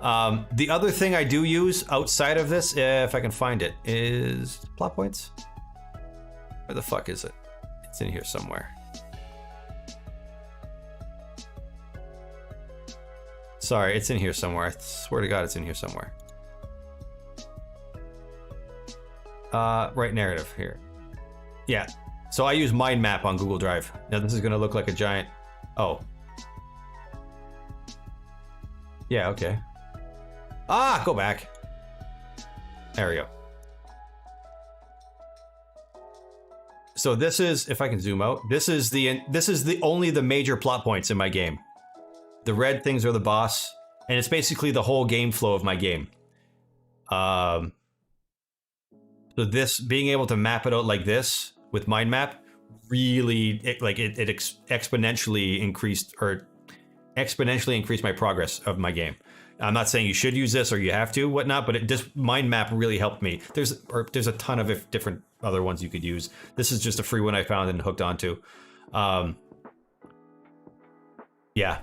The other thing I do use outside of this, if I can find it, is plot points. Where the fuck is it? It's in here somewhere. Sorry, it's in here somewhere. I swear to God, it's in here somewhere. Right, narrative here. Yeah. So I use mind map on Google Drive. Now this is gonna look like a giant. Oh. Yeah. Okay. Ah, go back. There we go. So this is, if I can zoom out, this is only the major plot points in my game. The red things are the boss, and it's basically the whole game flow of my game. So this, being able to map it out like this with mind map, really, exponentially increased my progress of my game. I'm not saying you should use this or you have to, whatnot, but just mind map really helped me. There's a ton of different other ones you could use. This is just a free one I found and hooked onto. Yeah.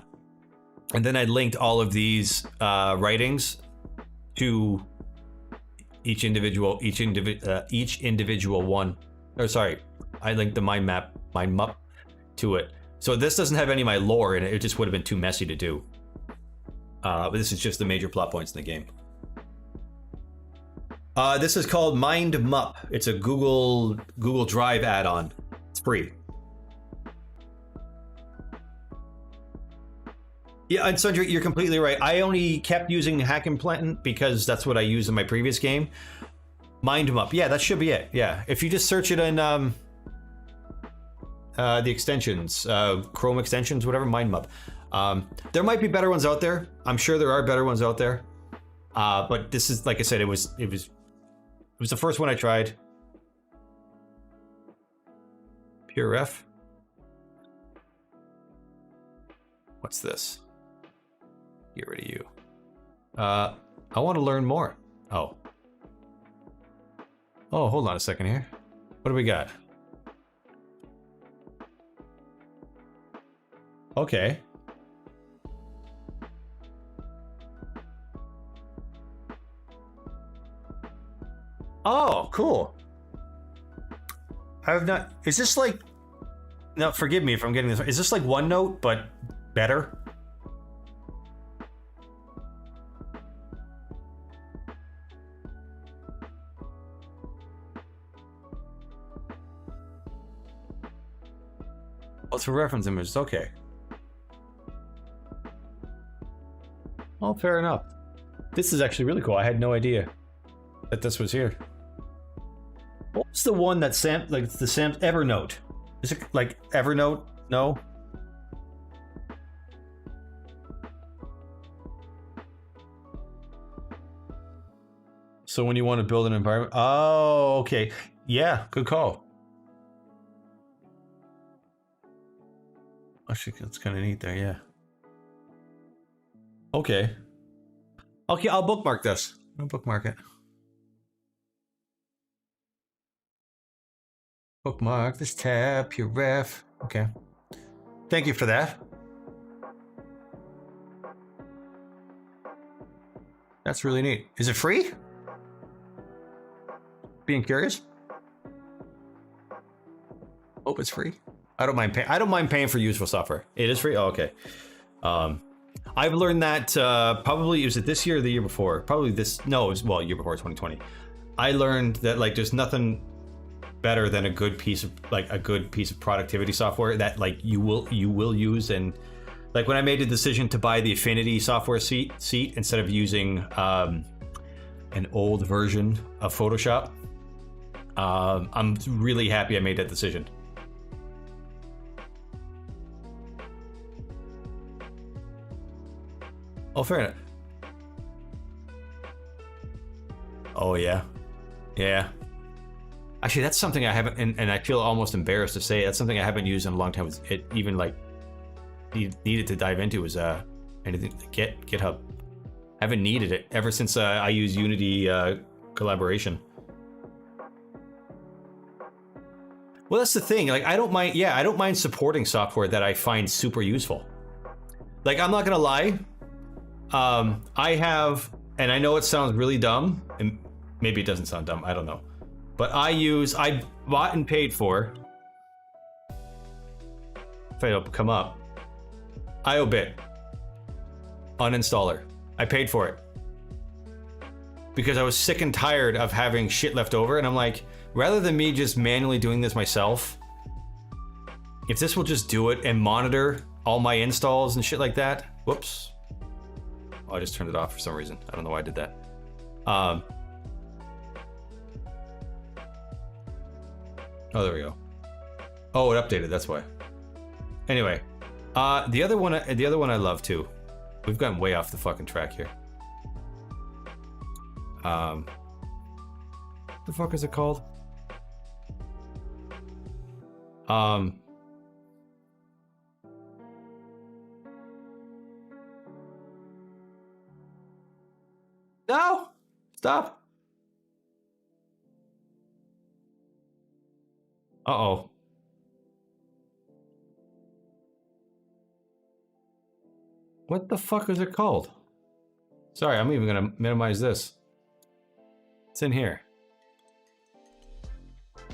And then I linked all of these writings to each individual one. Or sorry, I linked the mind map to it. So this doesn't have any of my lore in it. It just would have been too messy to do. But this is just the major plot points in the game. This is called Mind Mup. It's a Google Drive add-on. It's free. Yeah, and Sandra, you're completely right. I only kept using Hack and Plant because that's what I used in my previous game. Mind Mup. Yeah, that should be it. Yeah, if you just search it in the extensions, Chrome extensions, whatever, Mind Mup. There might be better ones out there. I'm sure there are better ones out there. But this is, like I said, it was the first one I tried. Pure Ref. What's this? Get rid of you. I want to learn more. Oh, hold on a second here. What do we got? Okay. Oh, cool. I have not. Is this like? No, forgive me if I'm getting this. Is this like OneNote but better? Oh, it's for reference images. Okay. Well, fair enough. This is actually really cool. I had no idea. that this was here. What's the one that like the Evernote? Is it like Evernote? No. So when you want to build an environment, oh, okay, yeah, good call. Actually, that's kind of neat there, yeah. Okay. Okay, I'll bookmark this. I'll bookmark it. Bookmark this tab, your ref. Okay. Thank you for that. That's really neat. Is it free? Being curious. Hope it's free. I don't mind paying. I don't mind paying for useful software. It is free. Oh, okay. I've learned that probably was it this year or the year before? Probably this. No, it was year before 2020. I learned that like there's nothing better than a good piece of productivity software that like you will use. And like when I made the decision to buy the Affinity software seat instead of using an old version of Photoshop, I'm really happy I made that decision. Oh, fair enough. Oh yeah, yeah. Actually, that's something I haven't, and I feel almost embarrassed to say that's something I haven't used in a long time. It even like needed to dive into was anything GitHub. I haven't needed it ever since I use Unity collaboration. Well, that's the thing. Like, I don't mind. Yeah, I don't mind supporting software that I find super useful. Like, I'm not gonna lie. I have, and I know it sounds really dumb, and maybe it doesn't sound dumb. I don't know. But I bought and paid for, if it'll come up, IOBit uninstaller. I paid for it because I was sick and tired of having shit left over, and I'm like, rather than me just manually doing this myself, if this will just do it and monitor all my installs and shit like that. Whoops. Oh, I just turned it off for some reason. I don't know why I did that. Oh, there we go. Oh, it updated. That's why. Anyway, the other one I love too. We've gotten way off the fucking track here. What the fuck is it called? No! Stop! Uh-oh. What the fuck is it called? Sorry, I'm even gonna minimize this. It's in here.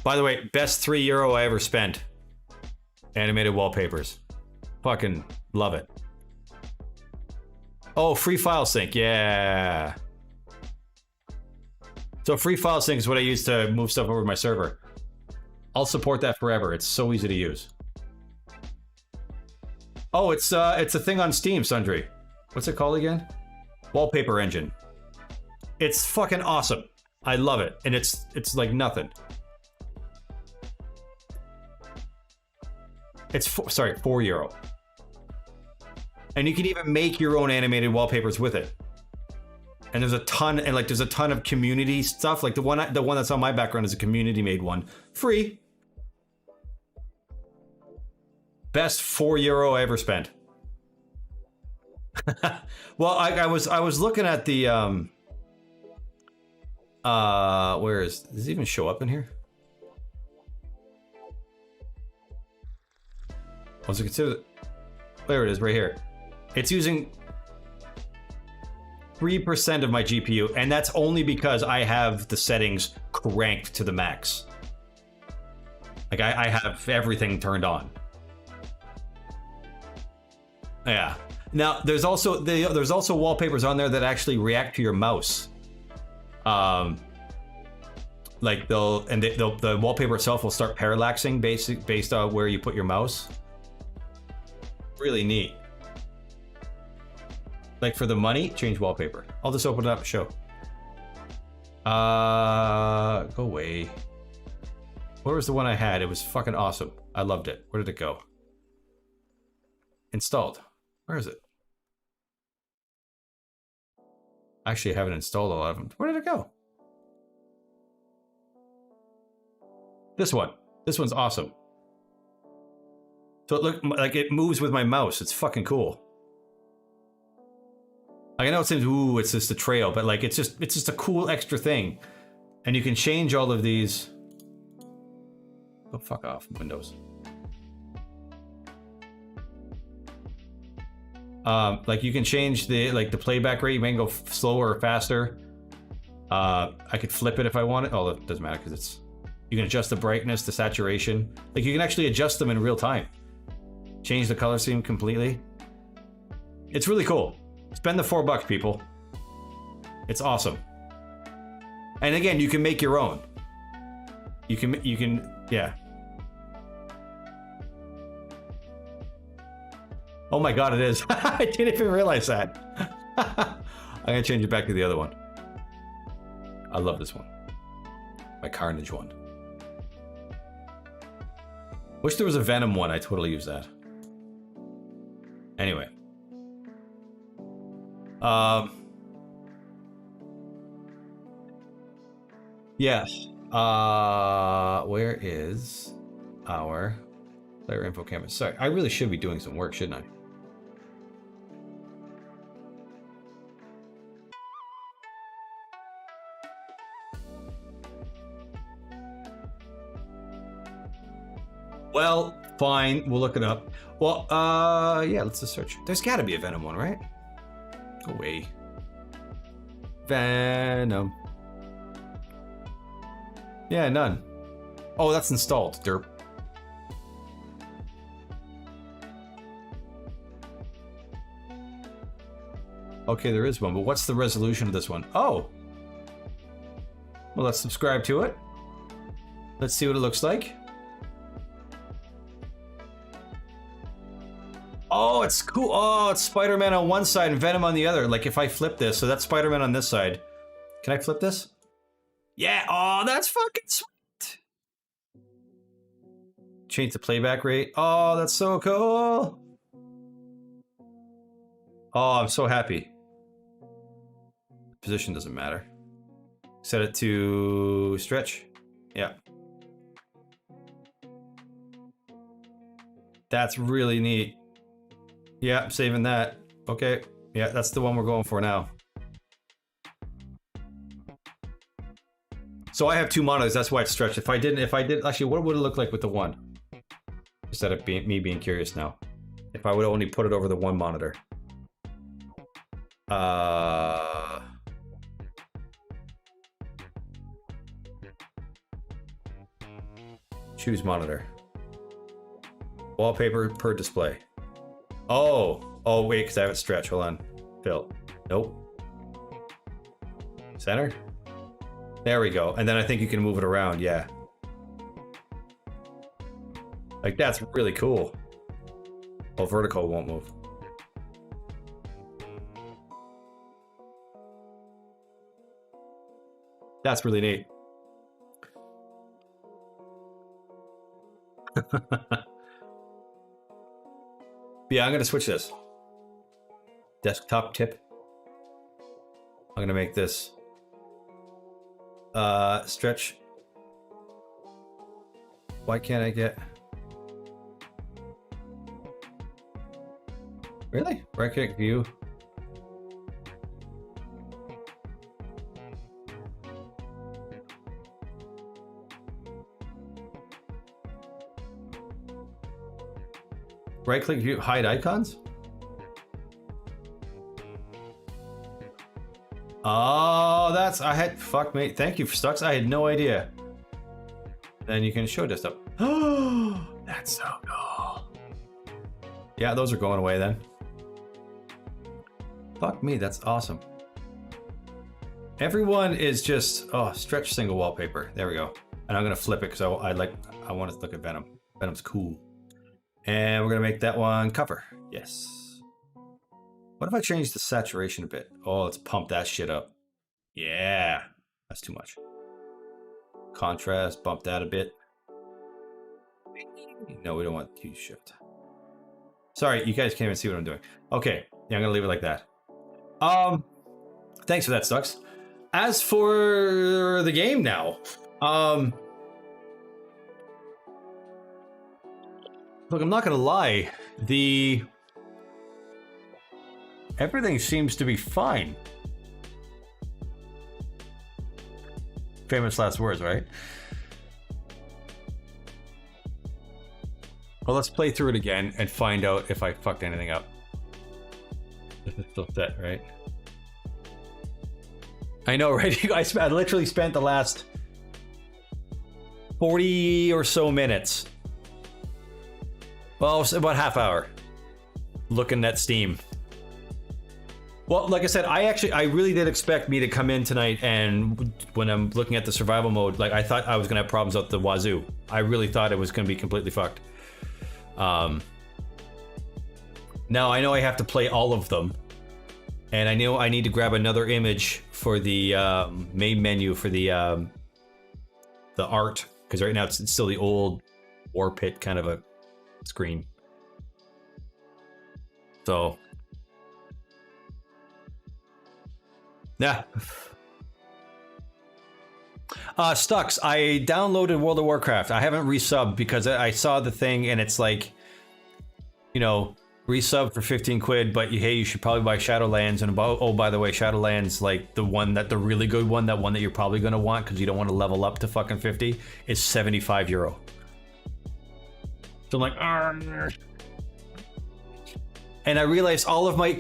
By the way, best €3 I ever spent. Animated wallpapers. Fucking love it. Oh, free file sync, yeah. So free file sync is what I use to move stuff over to my server. I'll support that forever. It's so easy to use. Oh, it's a thing on Steam, Sundry. What's it called again? Wallpaper Engine. It's fucking awesome. I love it, and it's like nothing. It's €4. And you can even make your own animated wallpapers with it. And there's a ton, and like there's a ton of community stuff. Like the one that's on my background is a community made one, free. Best €4 I ever spent. Well, I was looking at the where does it even show up in here? Was it considered? There it is, right here. It's using 3% of my GPU, and that's only because I have the settings cranked to the max. Like I have everything turned on. Yeah. Now there's also wallpapers on there that actually react to your mouse. Like the wallpaper itself will start parallaxing based on where you put your mouse. Really neat. Like for the money, change wallpaper. I'll just open it up and show. Go away. Where was the one I had? It was fucking awesome. I loved it. Where did it go? Installed. Where is it? Actually, I haven't installed a lot of them. Where did it go? This one. This one's awesome. So it look like it moves with my mouse. It's fucking cool. Like, I know it seems, ooh, it's just a trail, but like it's just a cool extra thing. And you can change all of these. Oh, fuck off, Windows. Like you can change the playback rate. You can go slower or faster. I could flip it if I want it. Oh, it doesn't matter because it's. You can adjust the brightness, the saturation. Like you can actually adjust them in real time. Change the color scheme completely. It's really cool. Spend the $4, people. It's awesome. And again, you can make your own. You can, yeah. Oh my god, it is. I didn't even realize that. I'm gonna change it back to the other one. I love this one. My Carnage one. Wish there was a Venom one. I totally use that. Anyway. Yes. Where is our player info camera? Sorry, I really should be doing some work, shouldn't I? Well, fine. We'll look it up. Well, yeah, let's just search. There's got to be a Venom one, right? Go away. Venom. Yeah, none. Oh, that's installed. Derp. Okay, there is one, but what's the resolution of this one? Oh! Well, let's subscribe to it. Let's see what it looks like. Oh, it's cool. Oh, it's Spider-Man on one side and Venom on the other. Like if I flip this, so that's Spider-Man on this side. Can I flip this? Yeah. Oh, that's fucking sweet. Change the playback rate. Oh, that's so cool. Oh, I'm so happy. Position doesn't matter. Set it to stretch. Yeah. That's really neat. Yeah, I'm saving that. Okay. Yeah, that's the one we're going for now. So I have two monitors, that's why it's stretched. If I did, actually, what would it look like with the one? Instead of me being curious now. If I would only put it over the one monitor. Choose monitor. Wallpaper per display. Oh, wait, because I have it stretched. Hold on. Fill. Nope. Center. There we go. And then I think you can move it around. Yeah. Like, that's really cool. Oh, vertical won't move. That's really neat. Yeah, I'm going to switch this. Desktop tip. I'm going to make this stretch. Why can't I get... Really? Right click view. Right click view, hide icons? Oh, that's, fuck me. Thank you for Stux. I had no idea. Then you can show desktop. Oh, that's so cool. Yeah, those are going away then. Fuck me, that's awesome. Everyone is just, oh, stretch single wallpaper. There we go. And I'm gonna flip it because I want to look at Venom. Venom's cool. And we're gonna make that one cover. Yes. What if I change the saturation a bit? Oh, let's pump that shit up. Yeah. That's too much. Contrast, bump that a bit. No, we don't want huge shift. Sorry, you guys can't even see what I'm doing. Okay, yeah, I'm gonna leave it like that. Thanks for that, Stux. As for the game now, look, I'm not gonna lie, everything seems to be fine. Famous last words, right? Well, let's play through it again and find out if I fucked anything up. This is still set, right? I know, right? I literally spent the last 40 or so minutes. Well, about half hour looking at Steam. Well, like I said, I really did expect me to come in tonight, and when I'm looking at the survival mode, like I thought I was gonna have problems out the wazoo. I really thought it was gonna be completely fucked. Now I know I have to play all of them, and I know I need to grab another image for the main menu for the art, because right now it's still the old war pit kind of a screen. So yeah. Stux, I downloaded World of Warcraft. I haven't resubbed because I saw the thing and it's like, you know, resub for 15 quid, but hey, you should probably buy Shadowlands. And oh, by the way, Shadowlands, like the really good one, that one that you're probably going to want because you don't want to level up to fucking 50, is €75. So I'm like, argh. And I realized all of my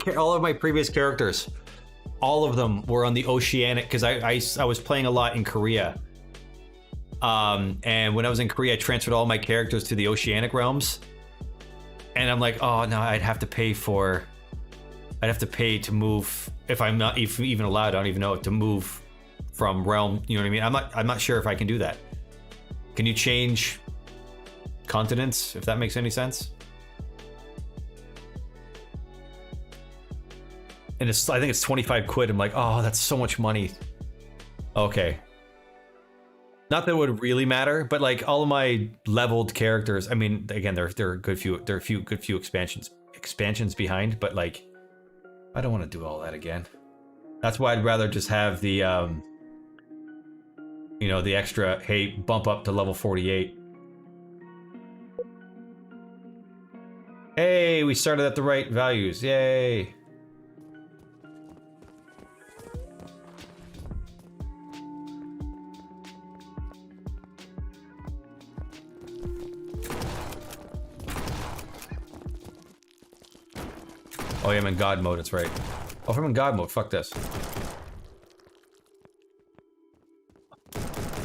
previous characters, all of them were on the Oceanic, because I was playing a lot in Korea. And when I was in Korea, I transferred all my characters to the Oceanic realms. And I'm like, oh no, I'd have to pay to move, if I'm not even allowed, I don't even know, to move from realm, you know what I mean? I'm not sure if I can do that. Can you change continents, if that makes any sense? And I think it's 25 quid. I'm like, oh, that's so much money. Okay. Not that it would really matter, but like all of my leveled characters, I mean, again, there are a good few expansions behind, but like, I don't want to do all that again. That's why I'd rather just have the, you know, the extra, hey, bump up to level 48. Hey, we started at the right values. Yay. Oh yeah, I'm in God mode, that's right. Oh, if I'm in God mode, fuck this.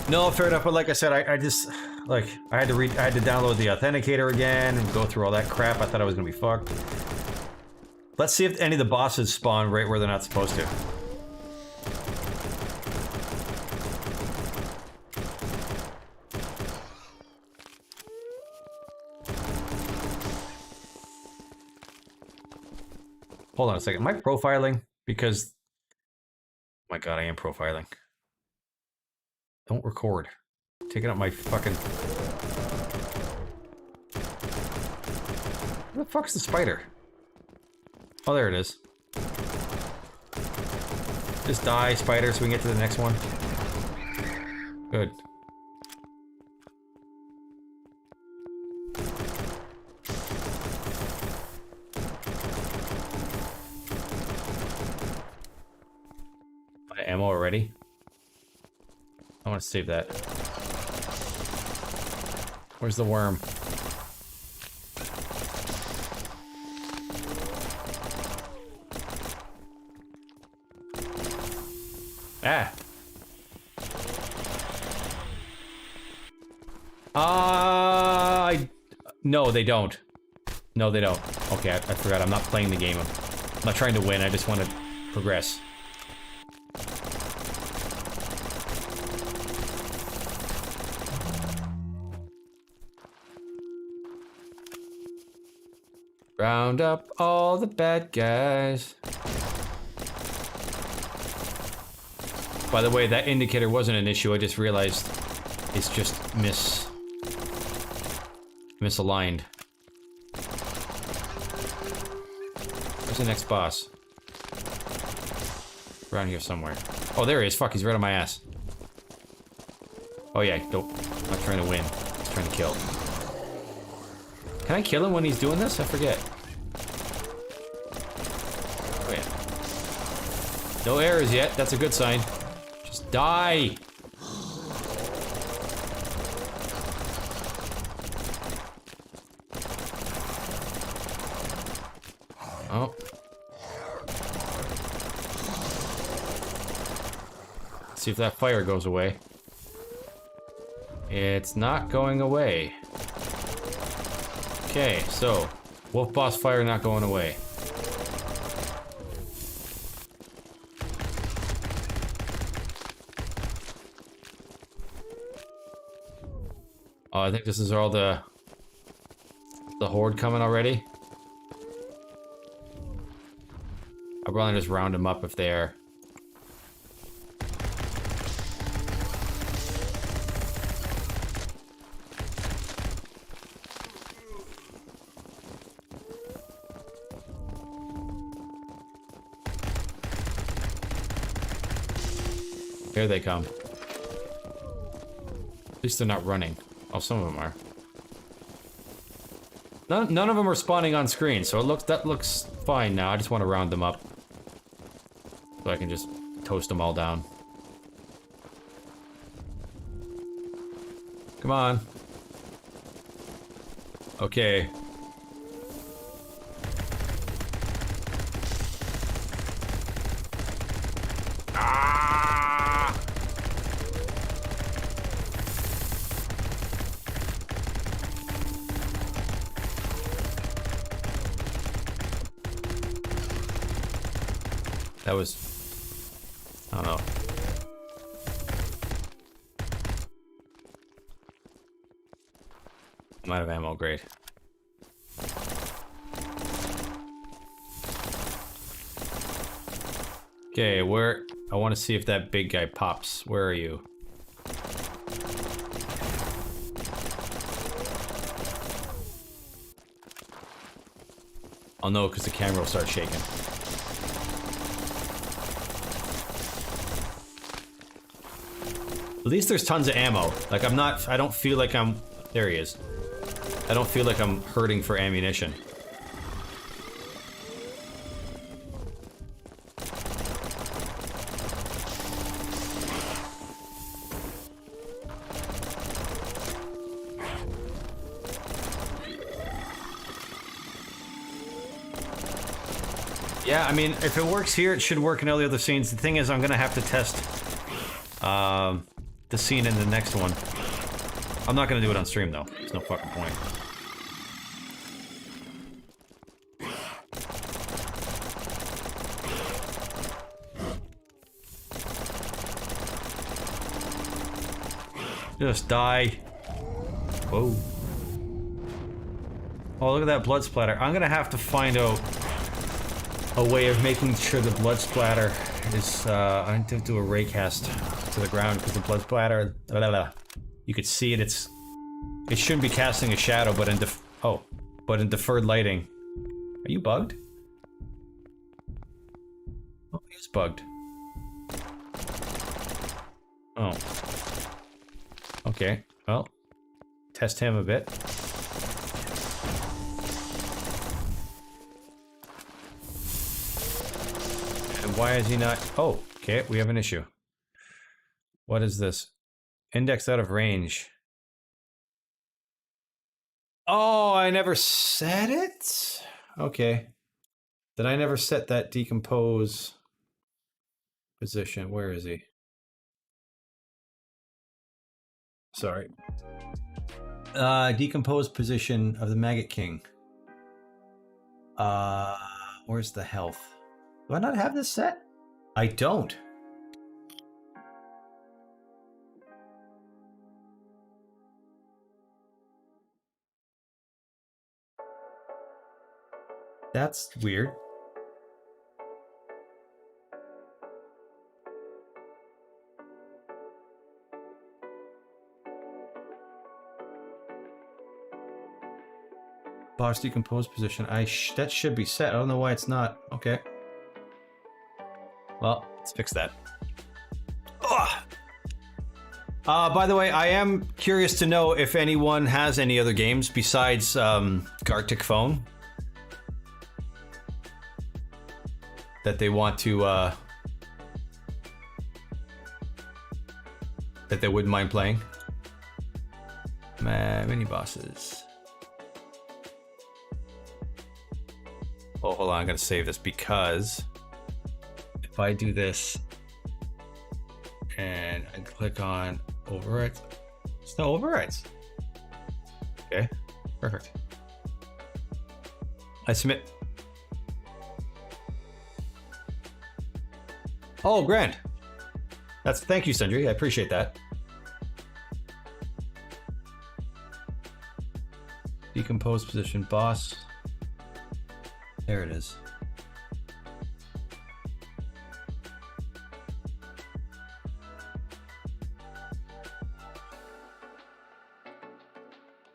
No, fair enough, but like I said, I just, like, I had to download the authenticator again and go through all that crap. I thought I was gonna be fucked. Let's see if any of the bosses spawn right where they're not supposed to. Hold on a second. Am I profiling? Because, oh my god, I am profiling. Don't record. Taking out my fucking... Where the fuck's the spider? Oh, there it is. Just die, spider, so we can get to the next one. Good. Ammo already? I want to save that. Where's the worm? Ah! No, they don't. No, they don't. Okay, I forgot. I'm not playing the game. I'm not trying to win. I just want to progress. Round up all the bad guys. By the way, that indicator wasn't an issue. I just realized it's just misaligned. Where's the next boss? Around here somewhere. Oh, there he is. Fuck, he's right on my ass. Oh yeah, don't. I'm not trying to win. He's trying to kill. Can I kill him when he's doing this? I forget. Oh yeah. No errors yet. That's a good sign. Just die! Oh. See if that fire goes away. It's not going away. Okay, so wolf boss fire not going away. Oh, I think this is all the horde coming already. I'd rather just round them up if they're. Here they come. At least they're not running. Oh, some of them are. None of them are spawning on screen, so that looks fine now. I just want to round them up. So I can just toast them all down. Come on. Okay. That was... I don't know. I'm out of ammo, great. Okay, where... I want to see if that big guy pops. Where are you? I'll know because the camera will start shaking. At least there's tons of ammo. Like, I don't feel like I'm... There he is. I don't feel like I'm hurting for ammunition. Yeah, I mean, if it works here, it should work in all the other scenes. The thing is, I'm gonna have to test, the scene in the next one. I'm not gonna do it on stream, though. There's no fucking point. Just die. Whoa. Oh, look at that blood splatter. I'm gonna have to find out a way of making sure the blood splatter is, I need to do a raycast to the ground because the blood splatter, you could see it, it shouldn't be casting a shadow, but in deferred lighting. Are you bugged? Oh, he is bugged. Oh. Okay, well, test him a bit. And why is he not? Oh, okay, we have an issue. What is this? Index out of range. Oh, I never set it? Okay. Did I never set that decompose position? Where is he? Sorry. Decompose position of the Maggot King. Where's the health? Do I not have this set? I don't. That's weird. Boss decompose position. That should be set. I don't know why it's not. Okay. Well, let's fix that. Ugh. By the way, I am curious to know if anyone has any other games besides CARETAKER Phone that they want to that they wouldn't mind playing. Mini bosses. Oh, hold on, I'm gonna save this because if I do this and I click on overrides, it's no overrides. Okay, perfect. I submit. Oh, grand. Thank you, Sundry. I appreciate that. Decompose position, boss. There it is.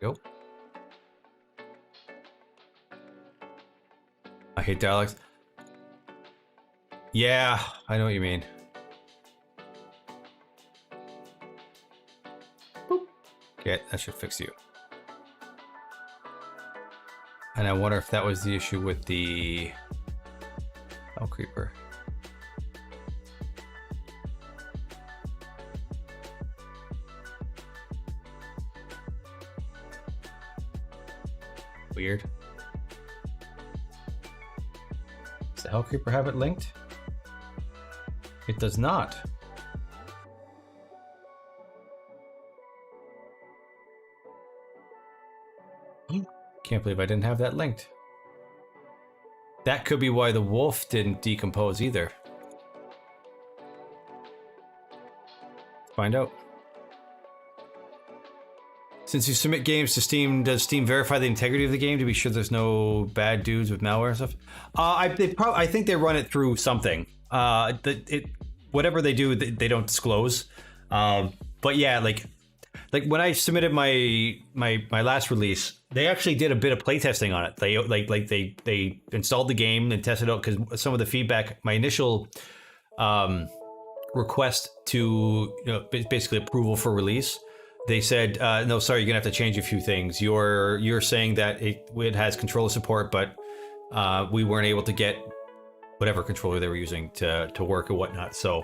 Go. I hate dialects. Yeah, I know what you mean. Boop. Okay, that should fix you. And I wonder if that was the issue with the creeper. Weird. Does the Hell Creeper have it linked? It does not. Can't believe I didn't have that linked. That could be why the wolf didn't decompose either. Let's find out. Since you submit games to Steam, does Steam verify the integrity of the game to be sure there's no bad dudes with malware and stuff? I think they run it through something. Whatever they do, they don't disclose. But yeah, like when I submitted my last release, they actually did a bit of playtesting on it. They installed the game and tested it out because some of the feedback, my initial request to basically approval for release, they said no, sorry, you're gonna have to change a few things. You're saying that it has controller support, but we weren't able to get whatever controller they were using to work or whatnot. So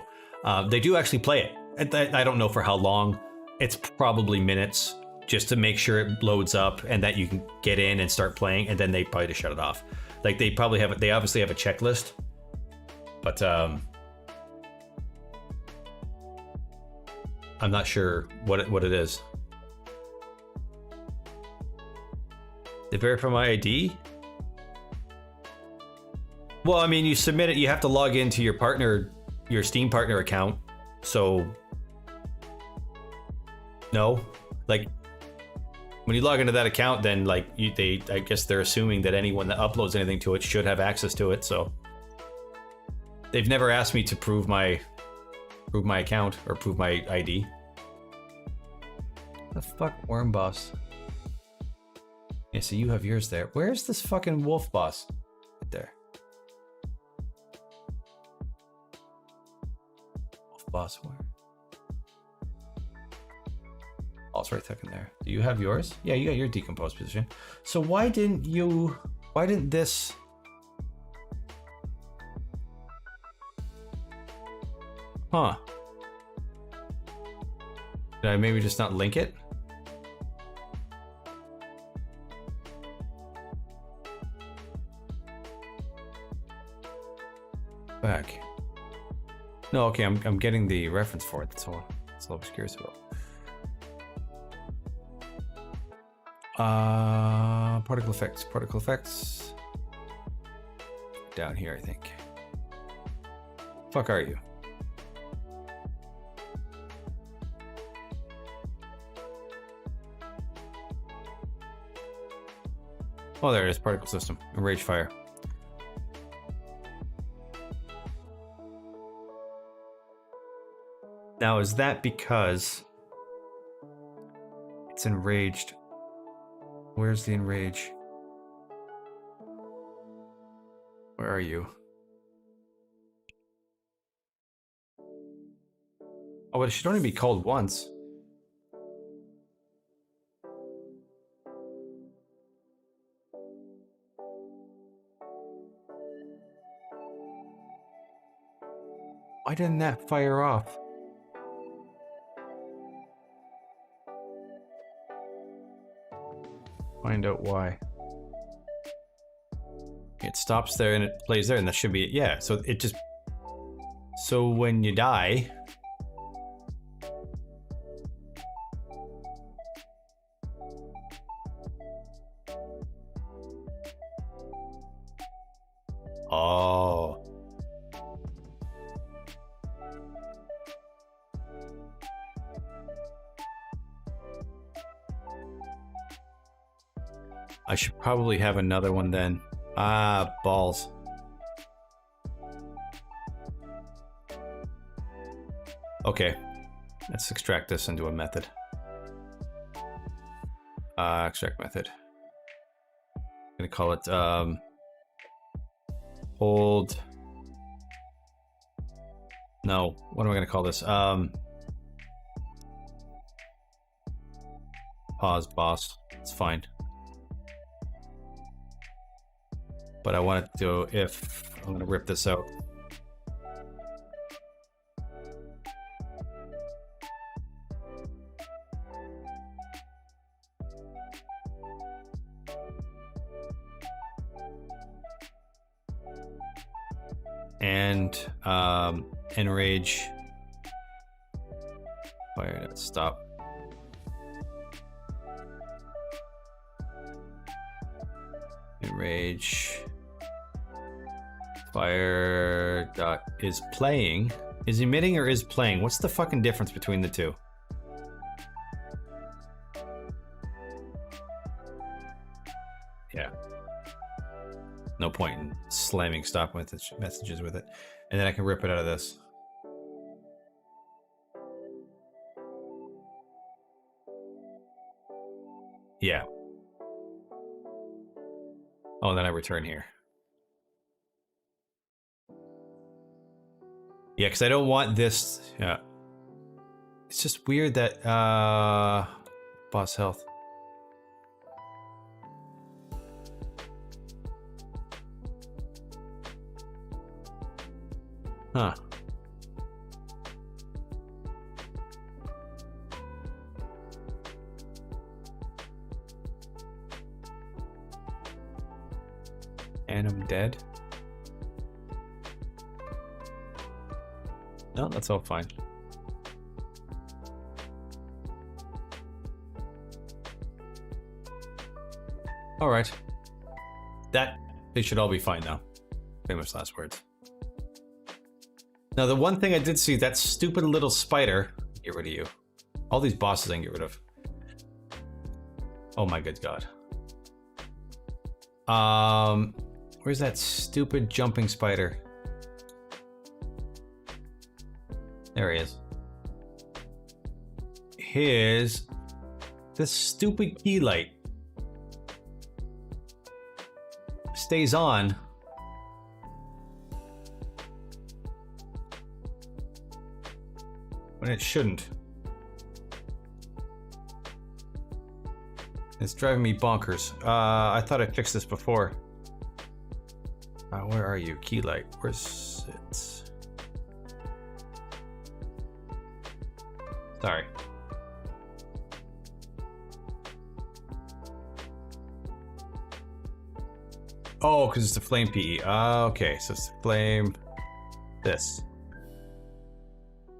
they do actually play it. I don't know for how long. It's probably minutes, just to make sure it loads up and that you can get in and start playing, and then they probably just shut it off. Like they obviously have a checklist, but I'm not sure what it is. They verify my ID? Well, I mean, you submit it, you have to log into your Steam partner account, so no, like when you log into that account, then like I guess they're assuming that anyone that uploads anything to it should have access to it. So they've never asked me to prove my account or prove my ID. The fuck, worm boss. Yeah, so you have yours there. Where's this fucking wolf boss? Right there. Wolf boss where? Oh, it's right fucking there. Do you have yours? Yeah, you got your decomposed position. So why didn't this... Huh. Did I maybe just not link it? Back. No, okay, I'm getting the reference for it. That's all I was curious about. Particle effects. Down here, I think. Fuck are you? Oh, there it is, particle system, rage fire. Now, is that because it's enraged? Where's the enrage? Where are you? Oh, but it should only be cold once. Why didn't that fire off? Find out why. It stops there and it plays there, and that should be it. Yeah, so it just... So when you die... Oh. I should probably have another one then. Ah, balls. Okay, let's extract this into a method. Extract method. I'm gonna call it hold. No, what am I gonna call this? Pause boss. It's fine. But I want it to, if I'm gonna rip this out. And enrage. Fire, stop. Enrage. Fire dot is playing. Is emitting or is playing? What's the fucking difference between the two? Yeah. No point in slamming stop messages with it. And then I can rip it out of this. Yeah. Oh, and then I return here. Yeah, because I don't want this. Yeah. It's just weird that boss health. Huh. And I'm dead. No, that's all fine. All right. They should all be fine now. Famous last words. Now, the one thing I did see, that stupid little spider. Get rid of you. All these bosses I can get rid of. Oh my good god. Where's that stupid jumping spider? There he is. This stupid key light stays on. When it shouldn't. It's driving me bonkers. I thought I fixed this before. Where are you? Key light. Where's it? Sorry. Oh, because it's a flame PE. Okay, so it's flame. This.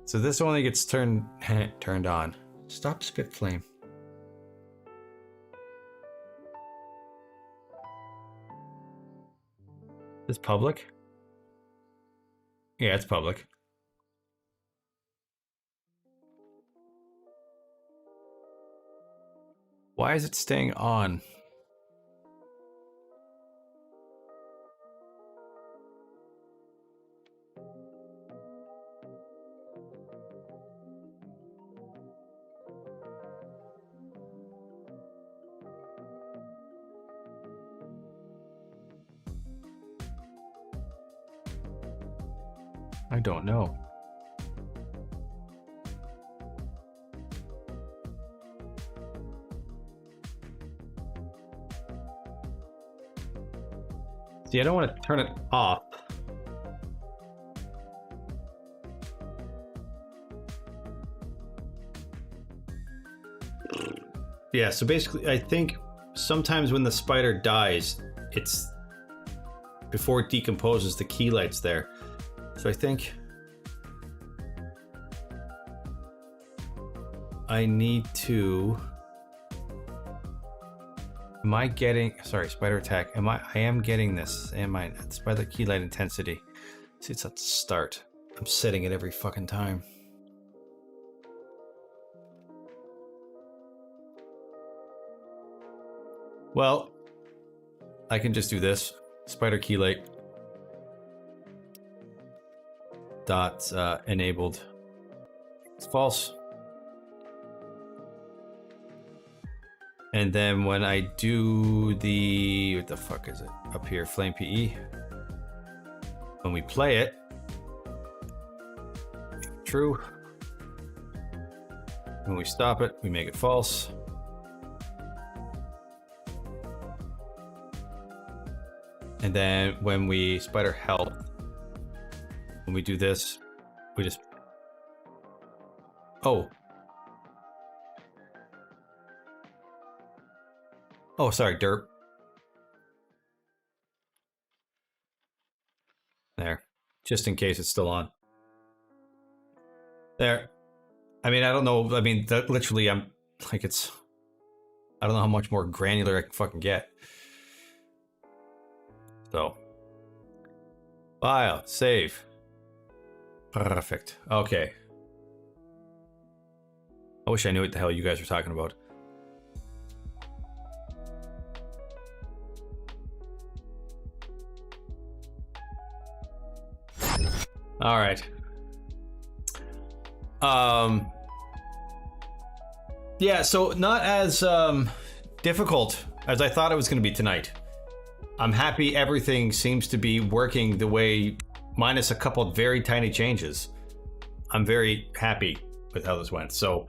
So this only gets turned on. Stop spit flame. Is public? Yeah, it's public. Why is it staying on? I don't know. See, I don't want to turn it off. Yeah, so basically, I think sometimes when the spider dies, it's before it decomposes, the key light's there. So I think I need to. Am I getting? Sorry, spider attack. I am getting this. Am I? Spider key light intensity. See, it's at the start. I'm setting it every fucking time. Well, I can just do this. Spider key light. Dots enabled. It's false. And then when I do the, what the fuck is it? Up here, Flame PE. When we play it, true. When we stop it, we make it false. And then when we spider health, when we do this, we just, oh, sorry, derp. There, just in case it's still on. There. I mean, I don't know. I mean, that literally, I'm like, it's, I don't know how much more granular I can fucking get. So, file, save. Perfect. Okay. I wish I knew what the hell you guys were talking about. All right. Yeah, so not as difficult as I thought it was going to be tonight. I'm happy everything seems to be working the way, minus a couple of very tiny changes. I'm very happy with how this went. So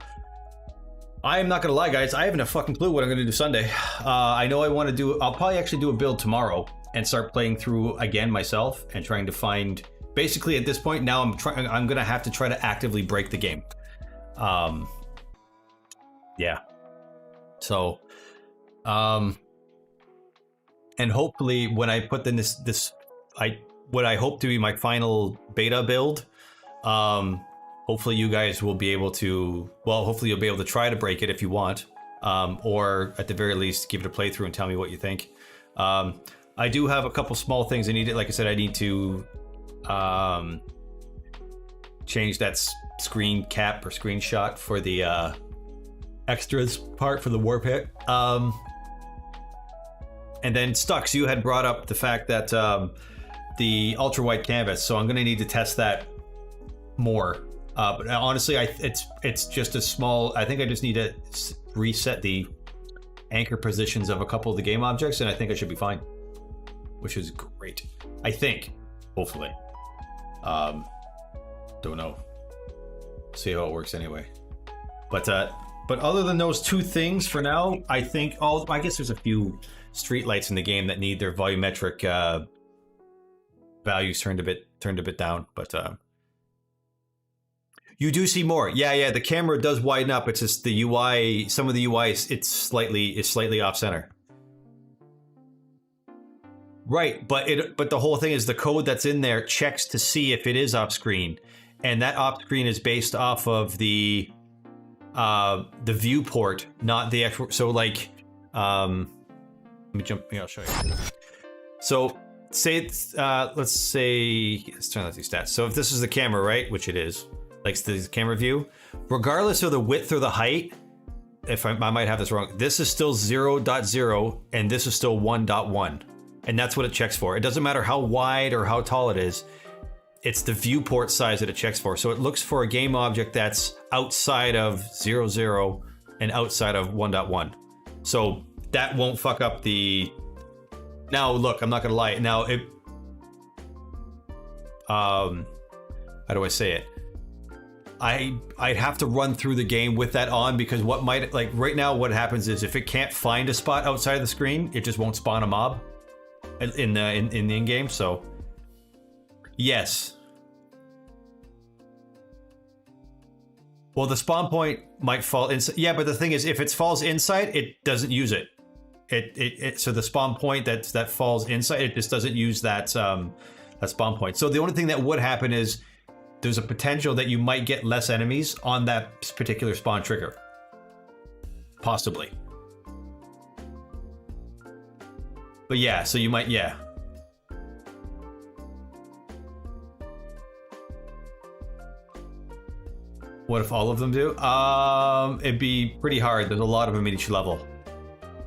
I am not going to lie, guys. I haven't a fucking clue what I'm going to do Sunday. I know I want to do, I'll probably actually do a build tomorrow and start playing through again myself and trying to find, basically at this point now I'm going to have to try to actively break the game. Yeah. So, and hopefully when I put in what I hope to be my final beta build, hopefully you guys will be able to, well, hopefully you'll be able to try to break it if you want, or at the very least give it a playthrough and tell me what you think. I do have a couple small things I need. Like I said, I need to change that screen cap or screenshot for the extras part for the war pit. And then Stux, you had brought up the fact that the ultra wide canvas, so I'm going to need to test that more. But honestly, it's just a small. I think I just need to reset the anchor positions of a couple of the game objects, and I think I should be fine, which is great. I think, hopefully. Don't know. See how it works anyway. But other than those two things for now, I think I guess there's a few streetlights in the game that need their volumetric values turned a bit down, but you do see more. Yeah, the camera does widen up. It's just the UI, some of the UI it's slightly off center. Right, but the whole thing is the code that's in there checks to see if it is off screen, and that off screen is based off of the viewport, not the actual. So like, let me jump. Yeah, I'll show you. So say it's let's turn off these stats. So if this is the camera, right, which it is, like the camera view, regardless of the width or the height, if I might have this wrong, this is still 0.0 and this is still 1.1. And that's what it checks for. It doesn't matter how wide or how tall it is. It's the viewport size that it checks for. So it looks for a game object that's outside of 0.0 and outside of 1.1. So that won't fuck up the... Now, look, I'm not going to lie. Now, how do I say it? I'd have to run through the game with that on, because what might, like right now what happens is if it can't find a spot outside of the screen, it just won't spawn a mob in the in-game. So yes. Well, the spawn point might fall inside. Yeah, but the thing is, if it falls inside, it doesn't use it. So the spawn point that falls inside, it just doesn't use that that spawn point. So the only thing that would happen is there's a potential that you might get less enemies on that particular spawn trigger. Possibly. But yeah, so you might, yeah. What if all of them do? It'd be pretty hard. There's a lot of them at each level.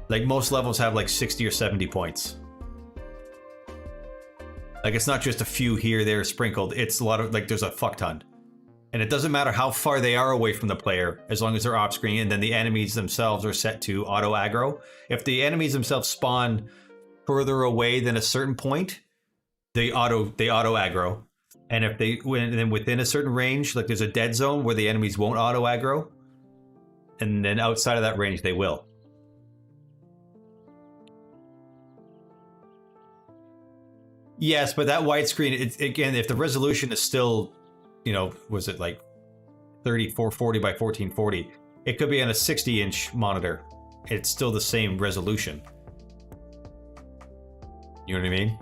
Like most levels have like 60 or 70 points. Like it's not just a few here, there sprinkled. It's a lot of, like there's a fuck ton. And it doesn't matter how far they are away from the player, as long as they're off screen, and then the enemies themselves are set to auto aggro. If the enemies themselves spawn further away than a certain point, they auto aggro. And if they, then within a certain range, like there's a dead zone where the enemies won't auto aggro. And then outside of that range, they will. Yes, but that widescreen, again, if the resolution is still, you know, was it like 3440 by 1440, it could be on a 60-inch monitor. It's still the same resolution. You know what I mean?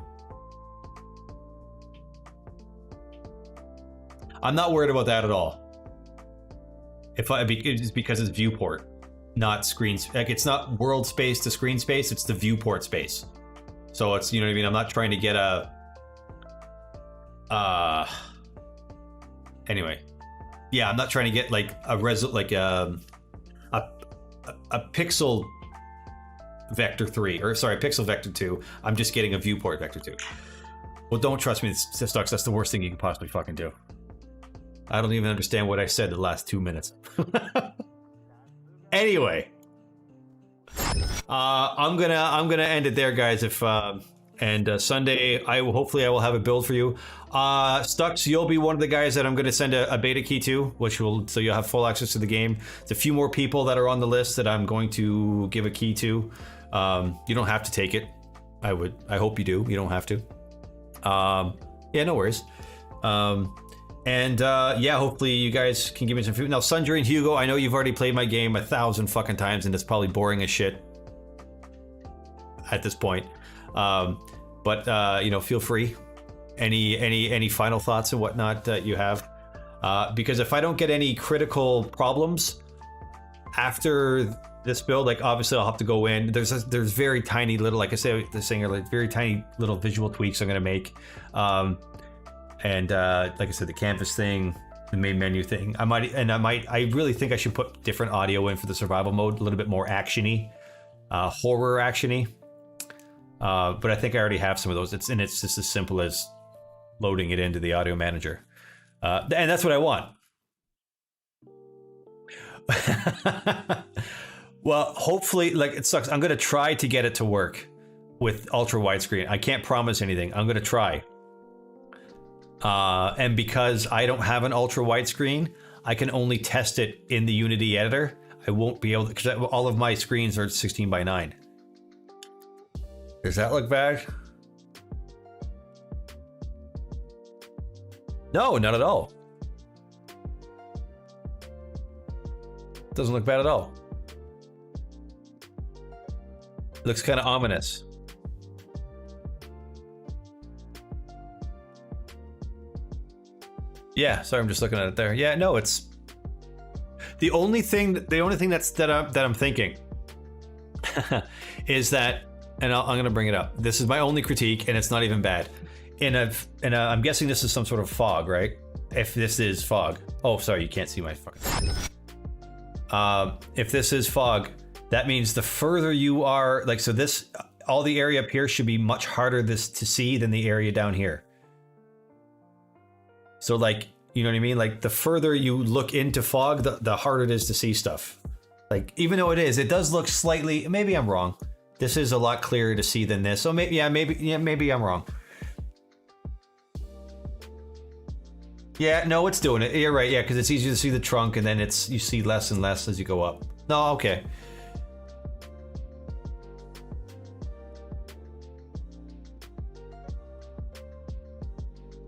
I'm not worried about that at all. It's because it's viewport, not screen. Like it's not world space to screen space. It's the viewport space. So it's, you know what I mean? I'm not trying to get a, anyway. Yeah, I'm not trying to get like a pixel vector 3, or sorry, pixel vector 2. I'm just getting a viewport vector 2. Well, don't trust me, Stux. That's the worst thing you can possibly fucking do. I don't even understand what I said the last 2 minutes. Anyway. I'm gonna end it there, guys. If Sunday, hopefully I will have a build for you. Stux, you'll be one of the guys that I'm gonna send a beta key to, so you'll have full access to the game. There's a few more people that are on the list that I'm going to give a key to. You don't have to take it. I hope you do. You don't have to. Yeah, no worries. Yeah, hopefully you guys can give me some food. Now, Sundry and Hugo, I know you've already played my game 1,000 fucking times, and it's probably boring as shit at this point. You know, feel free. Any final thoughts and whatnot that you have? Because if I don't get any critical problems after this build, like obviously I'll have to go in. There's very tiny little, like I said, the singer, like very tiny little visual tweaks I'm gonna make. Like I said, the canvas thing, the main menu thing. I really think I should put different audio in for the survival mode, a little bit more actiony, horror actiony. But I think I already have some of those. It's just as simple as loading it into the audio manager, and that's what I want. Well, hopefully, like it sucks. I'm gonna try to get it to work with ultra widescreen. I can't promise anything. I'm gonna try. And because I don't have an ultra widescreen, I can only test it in the Unity editor. I won't be able to, because all of my screens are 16 by 9. Does that look bad? No, not at all. Doesn't look bad at all. It looks kind of ominous. Yeah, sorry, I'm just looking at it there. Yeah, no, it's the only thing that I'm thinking is that, and I'm gonna bring it up. This is my only critique, and it's not even bad. I'm guessing this is some sort of fog, right? If this is fog. Oh, sorry, you can't see my fucking. If this is fog, that means the further you are, like, so this, all the area up here should be much harder to see than the area down here. So like, you know what I mean? Like the further you look into fog, the harder it is to see stuff. Like, even though it does look slightly, maybe I'm wrong. This is a lot clearer to see than this. So maybe I'm wrong. Yeah, no, it's doing it. You're right. Yeah, because it's easier to see the trunk, and then you see less and less as you go up. No, okay.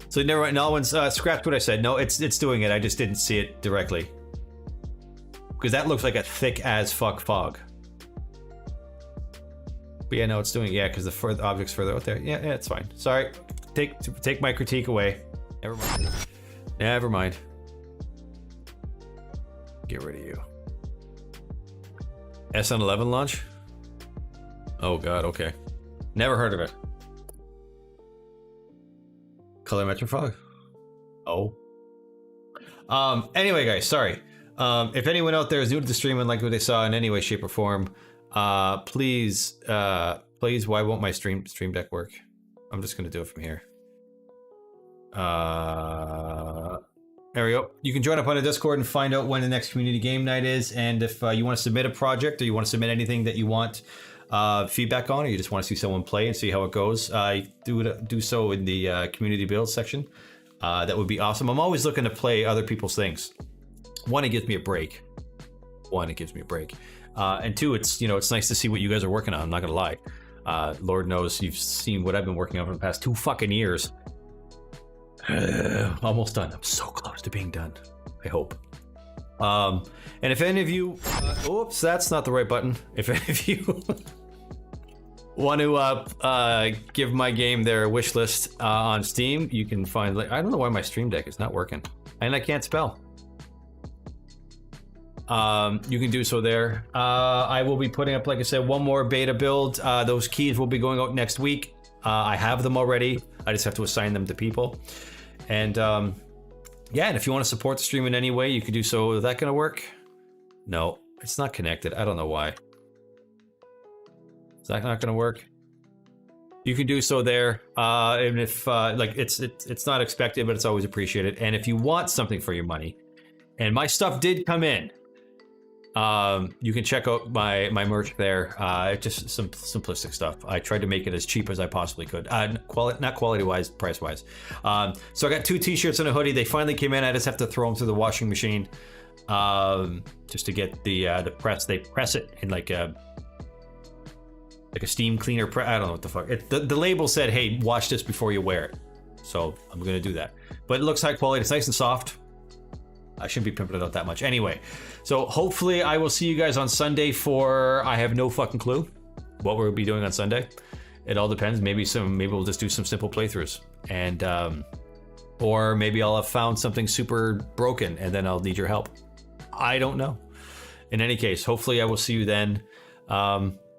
So never mind. No one's scrapped what I said. No, it's doing it. I just didn't see it directly because that looks like a thick as fuck fog. But yeah, no, it's doing it. Yeah, because the object's further out there. Yeah, it's fine. Sorry. Take my critique away. Never mind. Never mind. Get rid of you. SN11 launch? Oh god, okay. Never heard of it. Colorimetric fog? Oh. Anyway, guys, sorry. If anyone out there is new to the stream and like what they saw in any way, shape, or form, please, why won't my stream deck work? I'm just gonna do it from here. There we go. You can join up on a Discord and find out when the next community game night is, and if you want to submit a project or you want to submit anything that you want feedback on, or you just want to see someone play and see how it goes, do so in the community build section. That would be awesome. I'm always looking to play other people's things. One, it gives me a break. And two, it's nice to see what you guys are working on. I'm not gonna lie. Lord knows you've seen what I've been working on for the past 2 fucking years. Almost done. I'm so close to being done. I hope. And if any of you, oops, that's not the right button. If any of you want to give my game their wish list on Steam, you can find. I don't know why my stream deck is not working, and I can't spell. You can do so there. I will be putting up, like I said, one more beta build. Those keys will be going out next week. I have them already. I just have to assign them to people. And yeah, and if you want to support the stream in any way, you can do so. Is that going to work? No, it's not connected. I don't know why. Is that not going to work? You can do so there. And if like it's not expected, but it's always appreciated. And if you want something for your money, and my stuff did come in, you can check out my merch there. Just some simplistic stuff. I tried to make it as cheap as I possibly could. Not quality wise, price wise. So I got 2 t-shirts and a hoodie. They finally came in. I just have to throw them through the washing machine, just to get the press. They press it in like a steam cleaner. I don't know what the fuck. The label said, "Hey, wash this before you wear it." So I'm gonna do that. But it looks high quality. It's nice and soft. I shouldn't be pimping it out that much. Anyway, so hopefully I will see you guys on Sunday for, I have no fucking clue what we'll be doing on Sunday. It all depends. Maybe we'll just do some simple playthroughs, and or maybe I'll have found something super broken and then I'll need your help. I don't know. In any case, hopefully I will see you then.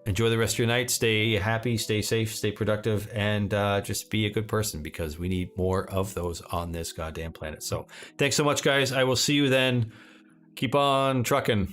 Enjoy the rest of your night. Stay happy, stay safe, stay productive, and just be a good person, because we need more of those on this goddamn planet. So thanks so much, guys. I will see you then. Keep on trucking.